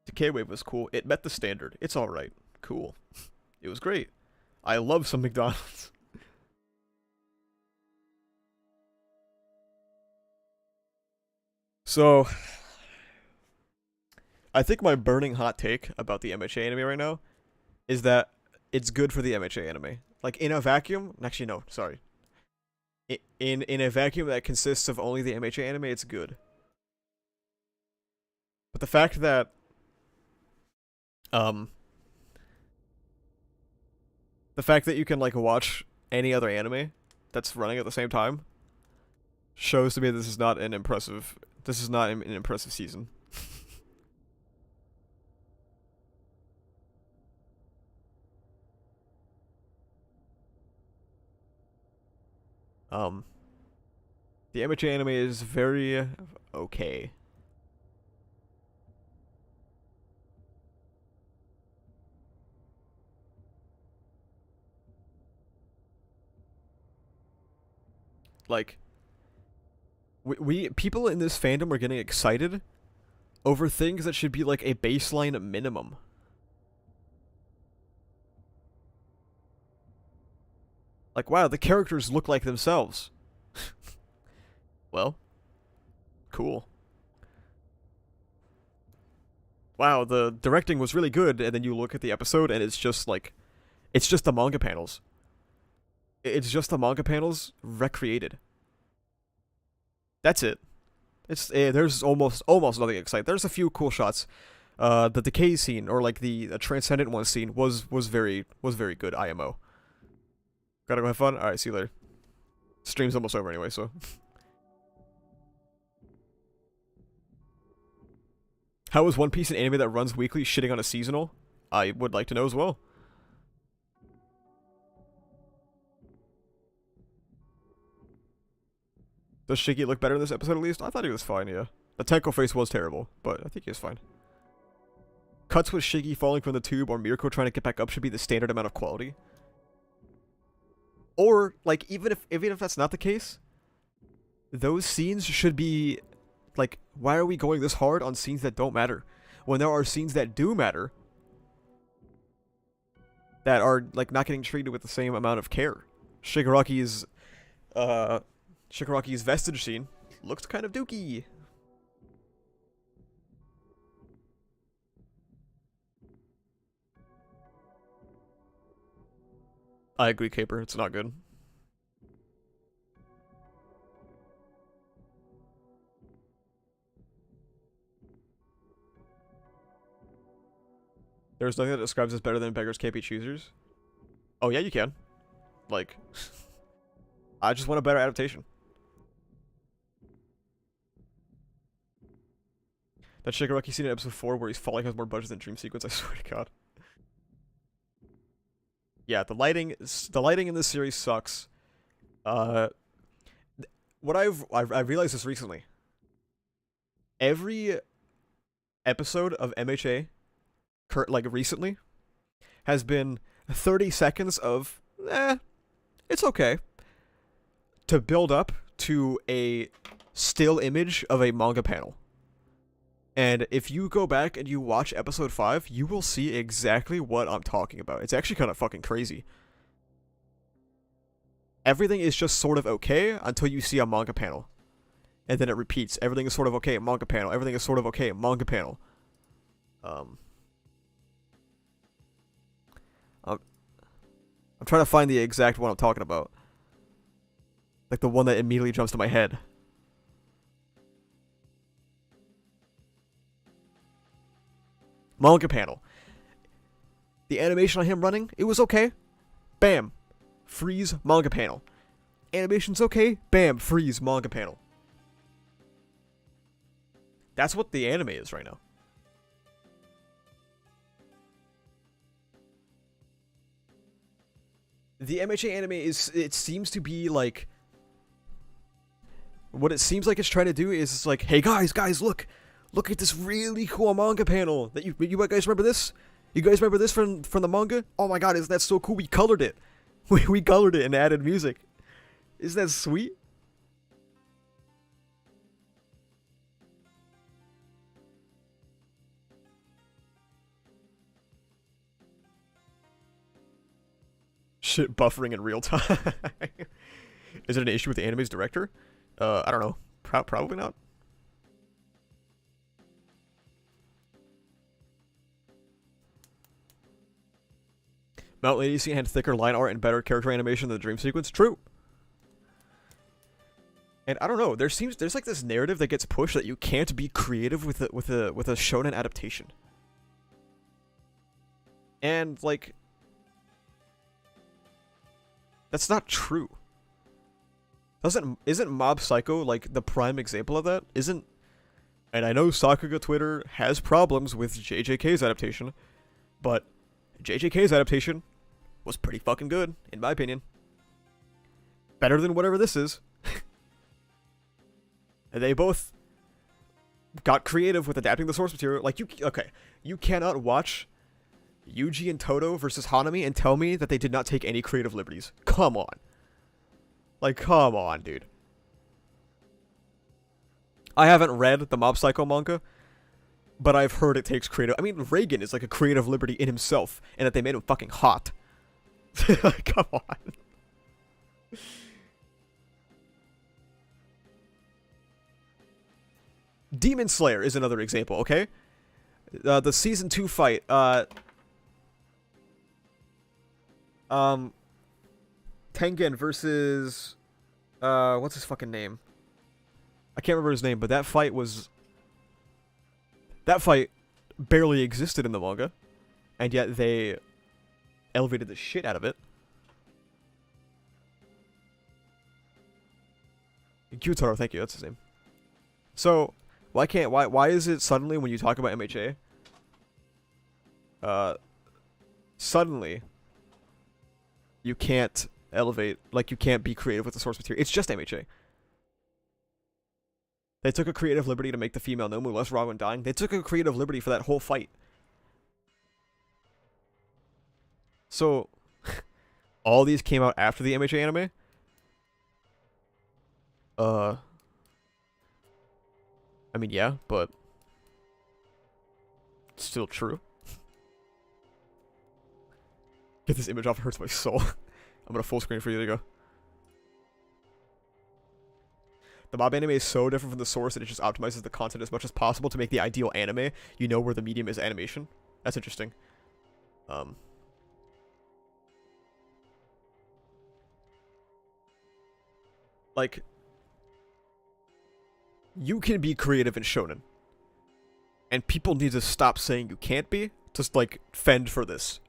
Decay Wave was cool. It met the standard. It's all right. Cool. It was great. I love some McDonald's. So, I think my burning hot take about the MHA anime right now is that it's good for the MHA anime. Like in a vacuum, actually no, sorry. In a vacuum that consists of only the MHA anime, it's good. But um the fact that you can like watch any other anime that's running at the same time shows to me this is not an impressive season. Um the MHA anime is very okay. Like we people in this fandom are getting excited over things that should be like a baseline minimum. Like, wow, the characters look like themselves. Well, cool. Wow, the directing was really good, and then you look at the episode and it's just like it's just the manga panels. It's just the manga panels recreated. That's it. There's almost nothing exciting. There's a few cool shots. The decay scene or like the transcendent one scene was very good. IMO. Gotta go have fun. All right, see you later. Stream's almost over anyway, so. How is One Piece an anime that runs weekly shitting on a seasonal? I would like to know as well. Does Shiggy look better in this episode at least? I thought he was fine, yeah. The Tenko face was terrible, but I think he was fine. Cuts with Shiggy falling from the tube or Mirko trying to get back up should be the standard amount of quality. Or, like, even if that's not the case, those scenes should be, like, why are we going this hard on scenes that don't matter? When there are scenes that do matter, that are, like, not getting treated with the same amount of care. Shigaraki's vestige scene looks kind of dookie. I agree, Caper. It's not good. There's nothing that describes us better than beggars can't be choosers. Oh yeah, you can. Like, I just want a better adaptation. That Shigaraki scene in episode 4 where he's falling has more budget than Dream Sequence, I swear to god. Yeah, the lighting in this series sucks. What I've realized this recently. Every episode of MHA, like recently, has been 30 seconds of, it's okay, to build up to a still image of a manga panel. And if you go back and you watch episode 5, you will see exactly what I'm talking about. It's actually kind of fucking crazy. Everything is just sort of okay until you see a manga panel. And then it repeats. Everything is sort of okay, manga panel. Everything is sort of okay, manga panel. I'm trying to find the exact one I'm talking about. Like the one that immediately jumps to my head. Manga panel. The animation on him running, it was okay. Bam. Freeze, manga panel. Animation's okay. Bam. Freeze, manga panel. That's what the anime is right now. The MHA anime it seems to be like, What it seems like it's trying to do is it's like, hey guys, look at this really cool manga panel that you guys remember this? You guys remember this from the manga? Oh my god, isn't that so cool? We colored it. We colored it and added music. Isn't that sweet? Shit buffering in real time. Is it an issue with the anime's director? I don't know. Probably not. Mount Lady Scene had thicker line art and better character animation than the dream sequence. True. And I don't know. There's like this narrative that gets pushed that you can't be creative with a shonen adaptation. And like, that's not true. Isn't Mob Psycho like the prime example of that? And I know Sakuga Twitter has problems with JJK's adaptation, but JJK's adaptation was pretty fucking good, in my opinion. Better than whatever this is. And they both got creative with adapting the source material. Like, you cannot watch Yuji and Toto versus Hanami and tell me that they did not take any creative liberties. Come on. Like, come on, dude. I haven't read the Mob Psycho manga, but I've heard it takes creative... I mean, Reagan is like a creative liberty in himself, and that they made him fucking hot. Like, come on. Demon Slayer is another example, okay? The Season 2 fight, Tengen versus, what's his fucking name? I can't remember his name, but that fight barely existed in the manga, and yet they elevated the shit out of it. Gyutaro, thank you, that's his name. So, why is it suddenly when you talk about MHA, suddenly you can't elevate, like you can't be creative with the source material? It's just MHA. They took a creative liberty to make the female Nomu less raw when dying. They took a creative liberty for that whole fight. So, all these came out after the MHA anime? I mean, yeah, but it's still true. Get this image off, it hurts my soul. I'm gonna full screen for you to go. The mob anime is so different from the source that it just optimizes the content as much as possible to make the ideal anime, you know, where the medium is animation. That's interesting. Like, you can be creative in shonen. And people need to stop saying you can't be, to, like, fend for this.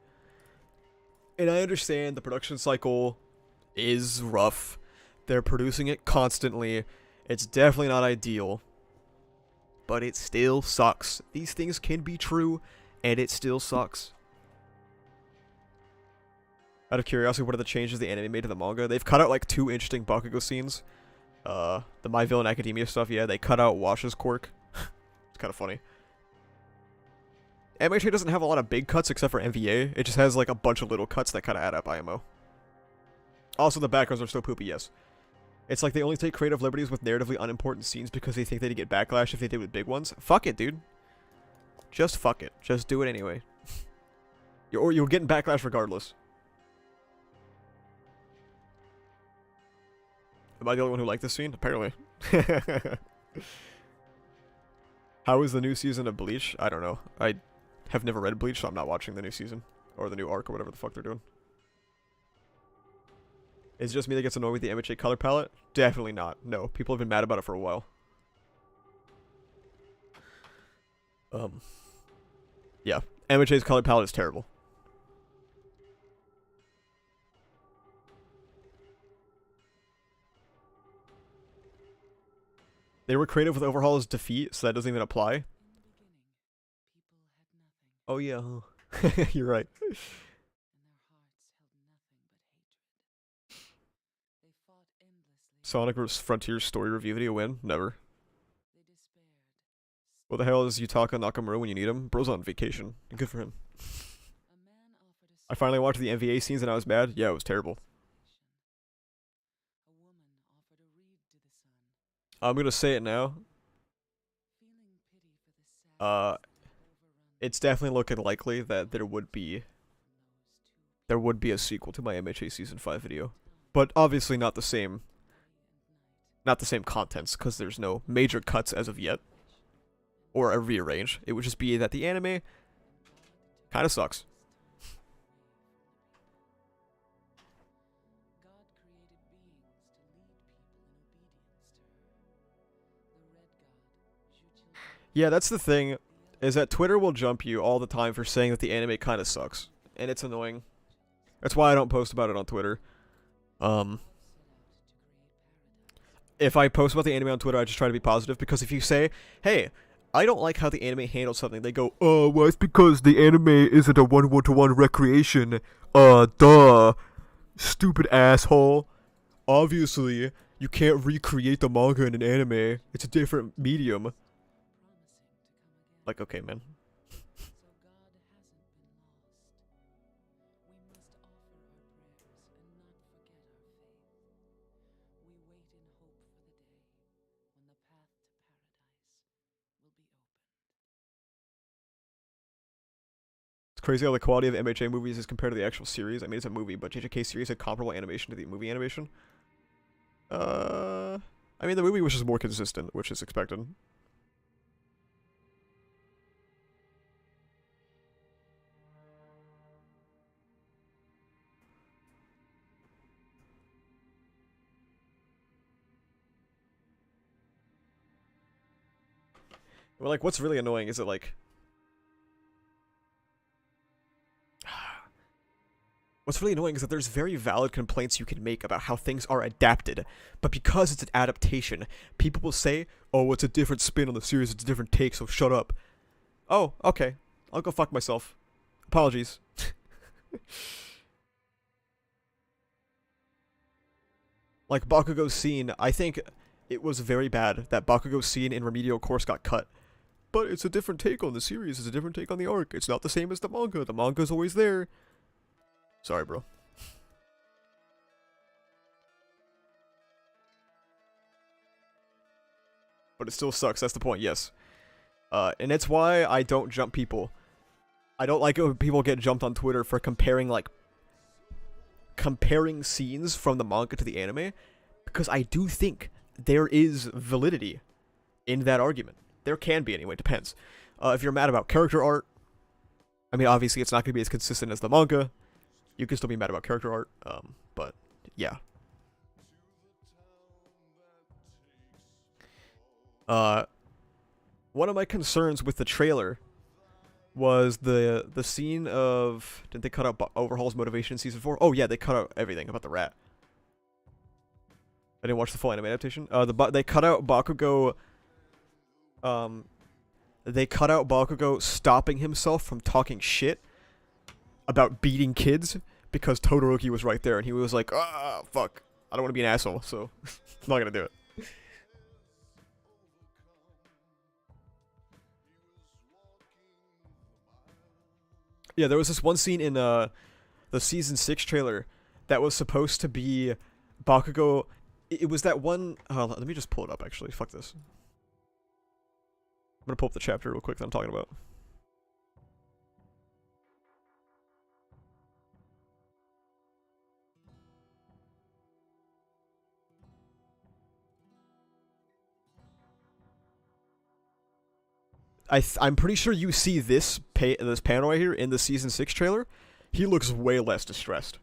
And I understand the production cycle is rough. They're producing it constantly. It's definitely not ideal. But it still sucks. These things can be true, and it still sucks. Out of curiosity, what are the changes the anime made to the manga? They've cut out, like, 2 interesting Bakugo scenes. The My Villain Academia stuff, yeah, they cut out Wash's quirk. It's kind of funny. MHA doesn't have a lot of big cuts except for MVA. It just has, like, a bunch of little cuts that kind of add up IMO. Also, the backgrounds are so poopy, yes. It's like they only take creative liberties with narratively unimportant scenes because they think they'd get backlash if they did with big ones. Fuck it, dude. Just fuck it. Just do it anyway. Or you're getting backlash regardless. Am I the only one who liked this scene? Apparently. How is the new season of Bleach? I don't know. I have never read Bleach, so I'm not watching the new season. Or the new arc, or whatever the fuck they're doing. Is it just me that gets annoyed with the MHA color palette? Definitely not. No, people have been mad about it for a while. Yeah. MHA's color palette is terrible. They were creative with Overhaul's defeat, so that doesn't even apply. Oh yeah, you're right. Sonic vs. Frontier story review video win? Never. What the hell is Yutaka Nakamura when you need him? Bro's on vacation. Good for him. I finally watched the MVA scenes and I was mad. Yeah, it was terrible. I'm gonna say it now. It's definitely looking likely that there would be a sequel to my MHA Season 5 video. But obviously not the same contents, because there's no major cuts as of yet. Or a rearrange. It would just be that the anime kinda sucks. Yeah, that's the thing, is that Twitter will jump you all the time for saying that the anime kinda sucks. And it's annoying. That's why I don't post about it on Twitter. If I post about the anime on Twitter, I just try to be positive, because if you say, hey, I don't like how the anime handles something, they go, oh, well, it's because the anime isn't a one-to-one recreation. Duh. Stupid asshole. Obviously, you can't recreate the manga in an anime. It's a different medium. Like, okay, man. It's crazy how the quality of MHA movies is compared to the actual series. I mean, it's a movie, but JJK series had comparable animation to the movie animation. I mean, the movie was just more consistent, which is expected. Well, like, what's really annoying is that, like... What's really annoying is that there's very valid complaints you can make about how things are adapted, but because it's an adaptation, people will say, oh, it's a different spin on the series, it's a different take, so shut up. Oh, okay. I'll go fuck myself. Apologies. Like, Bakugo's scene, I think it was very bad that Bakugo's scene in Remedial Course got cut. But it's a different take on the series, it's a different take on the arc, it's not the same as the manga's always there. Sorry, bro. But it still sucks, that's the point, yes. And that's why I don't jump people. I don't like it when people get jumped on Twitter for comparing scenes from the manga to the anime, because I do think there is validity in that argument. There can be, anyway, depends. If you're mad about character art, I mean, obviously it's not going to be as consistent as the manga. You can still be mad about character art, but yeah. One of my concerns with the trailer was the scene of... Didn't they cut out Overhaul's motivation in Season 4? Oh yeah, they cut out everything about the rat. I didn't watch the full anime adaptation. They cut out Bakugo... They cut out Bakugo stopping himself from talking shit about beating kids because Todoroki was right there and he was like, ah, fuck, I don't want to be an asshole, so I'm not gonna do it. Yeah, there was this one scene in the Season 6 trailer that was supposed to be Bakugo. It was that one... let me just pull it up, actually. Fuck this. I'm gonna pull up the chapter real quick that I'm talking about. I'm pretty sure you see this panel right here in the Season 6 trailer. He looks way less distressed.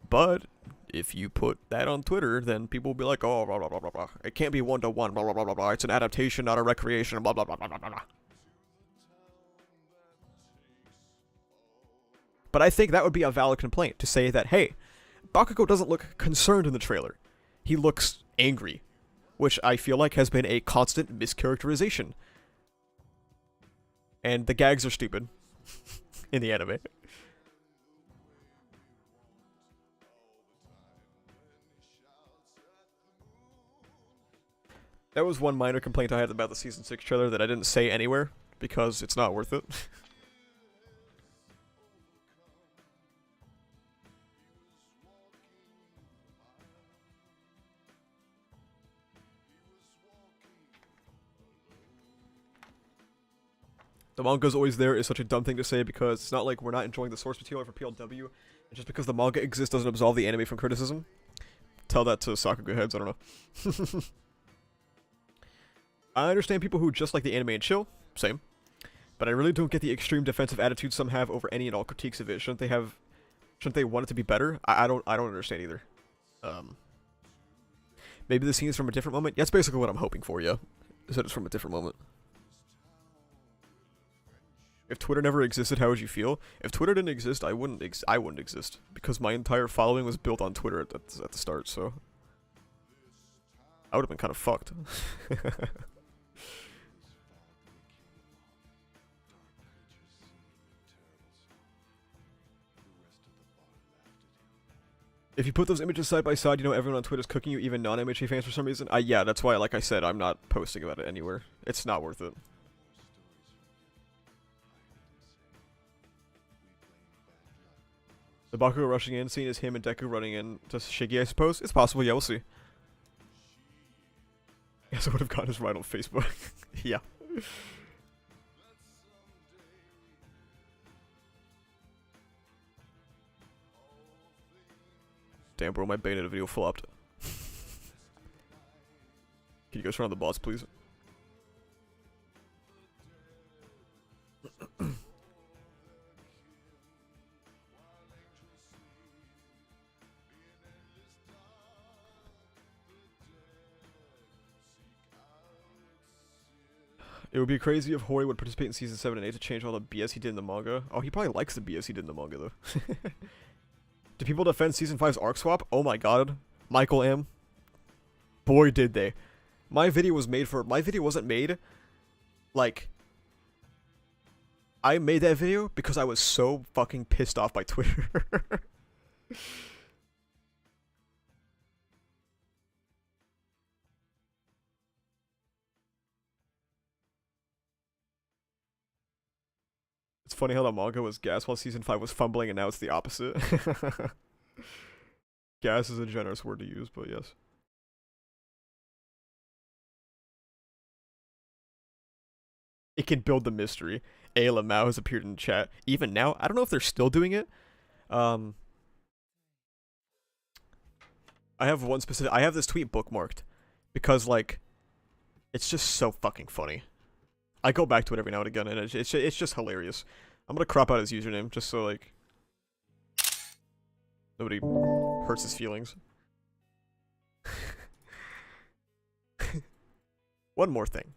But if you put that on Twitter, then people will be like, oh, blah, blah, blah, blah, blah. It can't be one-to-one, blah, blah, blah, blah, blah. It's an adaptation, not a recreation, blah, blah, blah, blah, blah, blah. But I think that would be a valid complaint to say that, hey, Bakugo doesn't look concerned in the trailer. He looks angry, which I feel like has been a constant mischaracterization. And the gags are stupid in the anime. That was one minor complaint I had about the Season 6 trailer that I didn't say anywhere, because it's not worth it. The manga's always there is such a dumb thing to say because it's not like we're not enjoying the source material for PLW. And just because the manga exists doesn't absolve the anime from criticism. Tell that to Sakuga heads, I don't know. I understand people who just like the anime and chill, same. But I really don't get the extreme defensive attitude some have over any and all critiques of it. Shouldn't they want it to be better? I don't understand either. Maybe the scene is from a different moment? Yeah, that's basically what I'm hoping for, yeah. Is that it's from a different moment. If Twitter never existed, how would you feel? If Twitter didn't exist, I wouldn't exist. Because my entire following was built on Twitter at the start, so... I would have been kind of fucked. If you put those images side by side, you know everyone on Twitter's cooking you, even non-MHA fans for some reason. Yeah, that's why, like I said, I'm not posting about it anywhere. It's not worth it. The Bakugo rushing in scene is him and Deku running in to Shiggy, I suppose. It's possible, yeah, we'll see. Yes, I would have gotten his right on Facebook. Yeah. Damn, bro, my Bayonetta video flopped. Can you guys turn on the bots, please? It would be crazy if Hori would participate in Season 7 and 8 to change all the BS he did in the manga. Oh, he probably likes the BS he did in the manga, though. Do people defend Season 5's arc swap? Oh my god. Michael M. Boy, did they. My video wasn't made, like... I made that video because I was so fucking pissed off by Twitter. It's funny how the manga was gas while Season 5 was fumbling and now it's the opposite. Gas is a generous word to use, but yes. It can build the mystery. Ayla Mao has appeared in chat. Even now, I don't know if they're still doing it. I have this tweet bookmarked. Because, like, it's just so fucking funny. I go back to it every now and again, and it's just hilarious. I'm gonna crop out his username, just so, like, nobody hurts his feelings. One more thing.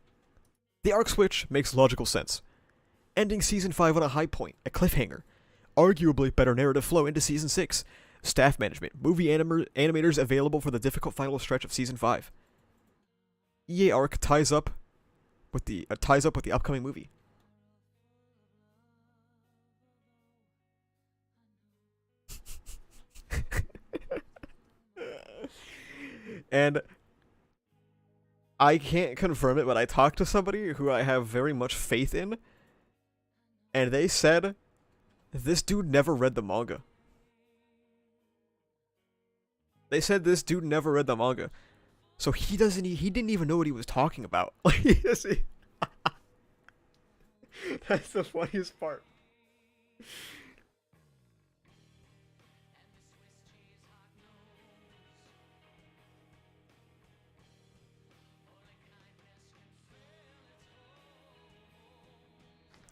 The arc switch makes logical sense. Ending Season 5 on a high point, a cliffhanger. Arguably better narrative flow into Season 6. Staff management, movie animators available for the difficult final stretch of Season 5. EA arc ties up with the upcoming movie. And I can't confirm it, but I talked to somebody who I have very much faith in, and they said this dude never read the manga. They said this dude never read the manga. So he didn't even know what he was talking about. Like, that's the funniest part.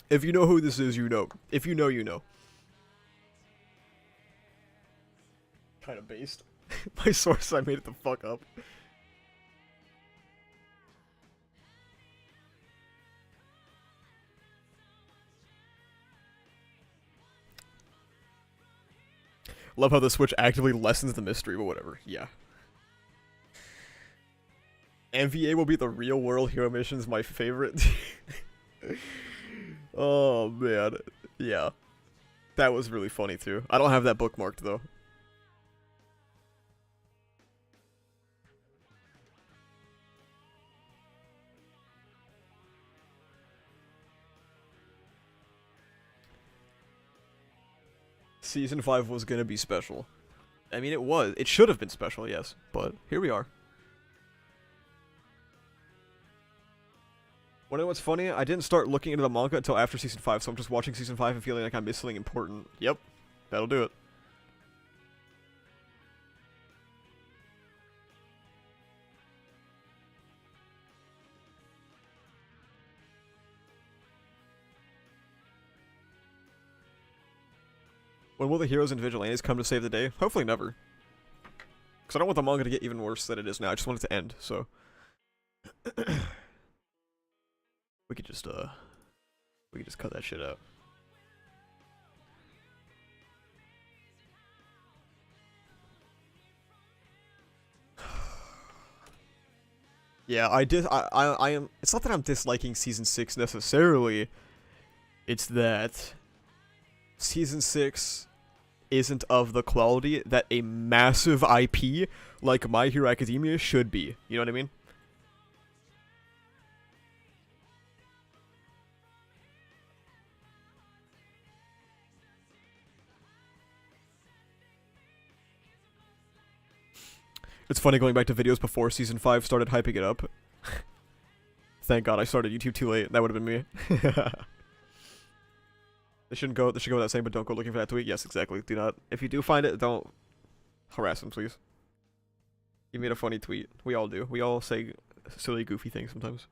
If you know who this is, you know. If you know, you know. Kind of based. My source, I made it the fuck up. Love how the Switch actively lessens the mystery, but whatever. Yeah. MVA will be the real world hero missions, my favorite. Oh, man. Yeah. That was really funny, too. I don't have that bookmarked, though. Season 5 was gonna be special. I mean, it was. It should have been special, yes. But here we are. Wanna know what's funny? I didn't start looking into the manga until after Season 5, so I'm just watching Season 5 and feeling like I missed something important. Yep. That'll do it. When will the heroes and vigilantes come to save the day? Hopefully never. Because I don't want the manga to get even worse than it is now. I just want it to end, so. we could just cut that shit out. Yeah, I am, it's not that I'm disliking Season 6 necessarily. It's that Season 6 isn't of the quality that a massive IP like My Hero Academia should be. You know what I mean? It's funny going back to videos before Season 5 started hyping it up. Thank God I started YouTube too late. That would have been me. They should go without saying, but don't go looking for that tweet. Yes, exactly. Do not. If you do find it, don't harass them, please. You made a funny tweet. We all do. We all say silly, goofy things sometimes.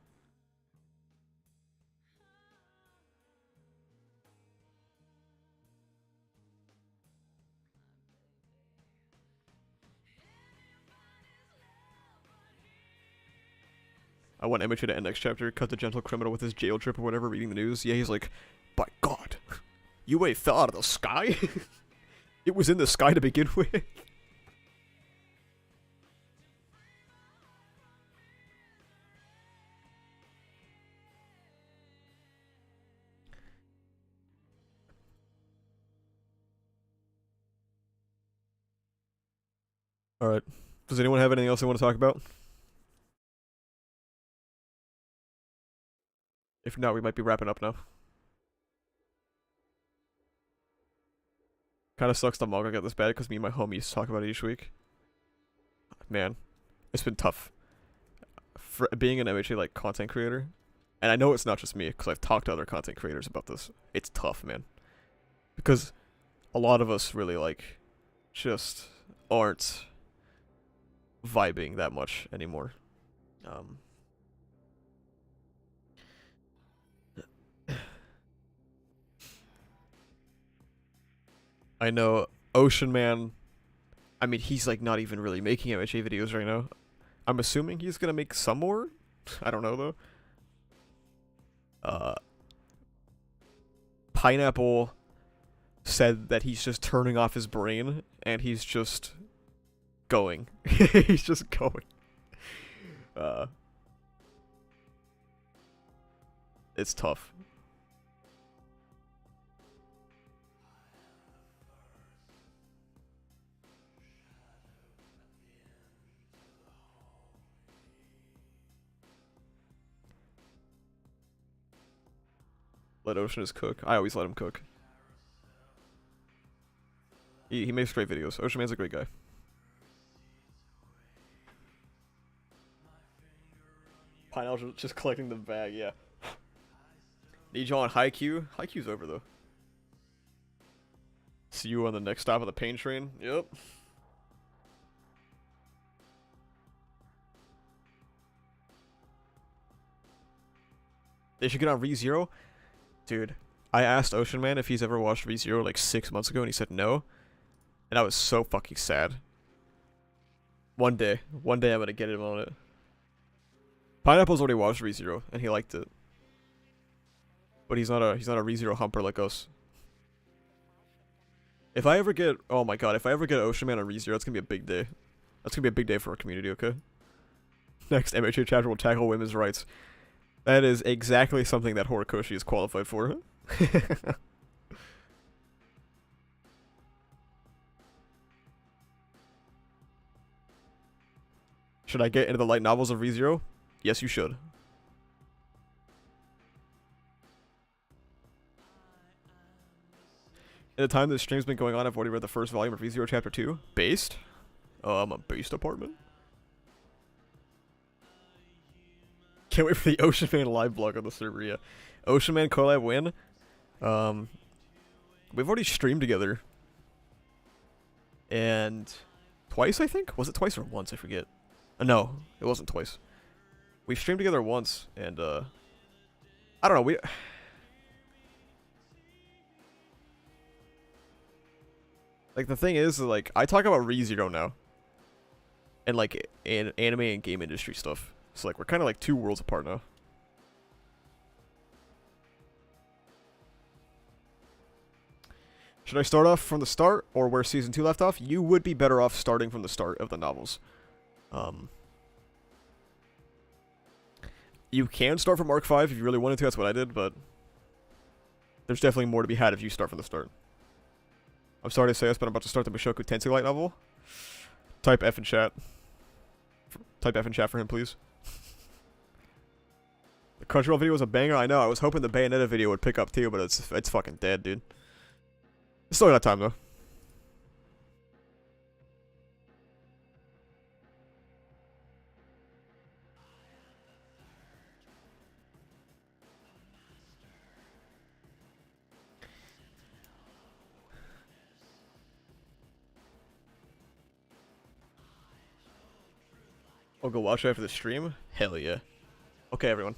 I want MHA to end next chapter, cut the gentle criminal with his jail trip or whatever, reading the news. Yeah, he's like, by God, UA fell out of the sky? It was in the sky to begin with. Alright. Does anyone have anything else they want to talk about? If not, we might be wrapping up now. Kinda sucks the manga got this bad because me and my homies talk about it each week. Man, it's been tough. For being an MHA like content creator, and I know it's not just me because I've talked to other content creators about this. It's tough, man. Because a lot of us really like just aren't vibing that much anymore. I know Ocean Man, I mean, he's like not even really making MHA videos right now. I'm assuming he's gonna make some more? I don't know though. Pineapple said that he's just turning off his brain and he's just going. He's just going. It's tough. Let Ocean just cook. I always let him cook. He makes great videos. Ocean Man's a great guy. Pineapple just collecting the bag, yeah. Need you on Haikyuu? Haikyuu's over though. See you on the next stop of the pain train? Yep. They should get on ReZero. Dude, I asked Ocean Man if he's ever watched ReZero like 6 months ago and he said no. And I was so fucking sad. One day I'm gonna get him on it. Pineapple's already watched ReZero and he liked it. But he's not a ReZero humper like us. If I ever get, oh my god, if I ever get Ocean Man on ReZero, it's gonna be a big day. That's gonna be a big day for our community, okay? Next MHA chapter will tackle women's rights. That is exactly something that Horikoshi is qualified for. Should I get into the light novels of ReZero? Yes, you should. In the time the stream's been going on, I've already read the first volume of ReZero Chapter 2. Based? A based apartment? Can't wait for the Ocean Man live blog on the server, yeah. Ocean Man collab win. We've already streamed together. And twice, I think? Was it twice or once? I forget. No, it wasn't twice. We streamed together once, and I don't know, like, the thing is, like, I talk about ReZero now. And, like, anime and game industry stuff. So, like, we're kind of, like, 2 worlds apart now. Should I start off from the start, or where Season 2 left off? You would be better off starting from the start of the novels. You can start from Arc 5 if you really wanted to, that's what I did, but there's definitely more to be had if you start from the start. I'm sorry to say this, but I'm about to start the Mushoku Tensei light novel. Type F in chat. Type F in chat for him, please. The Crunchyroll video was a banger, I know. I was hoping the Bayonetta video would pick up too, but it's fucking dead, dude. Still got time, though. I'll go watch it after the stream? Hell yeah. Okay, everyone.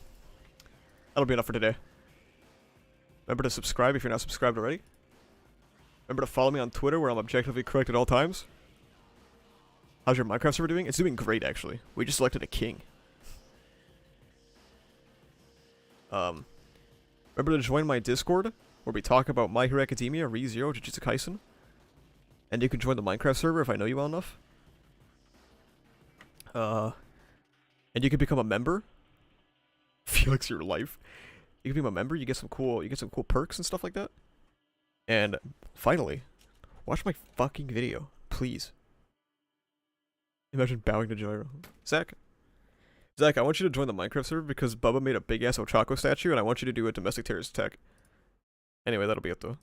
That'll be enough for today. Remember to subscribe if you're not subscribed already. Remember to follow me on Twitter where I'm objectively correct at all times. How's your Minecraft server doing? It's doing great, actually. We just elected a king. Remember to join my Discord where we talk about My Hero Academia, ReZero, Jujutsu Kaisen. And you can join the Minecraft server if I know you well enough. And you can become a member. Felix, your life. You can become a member. You get some cool perks and stuff like that. And finally, watch my fucking video, please. Imagine bowing to Gyro. Zach, I want you to join the Minecraft server because Bubba made a big ass Ochako statue, and I want you to do a domestic terrorist attack. Anyway, that'll be it though.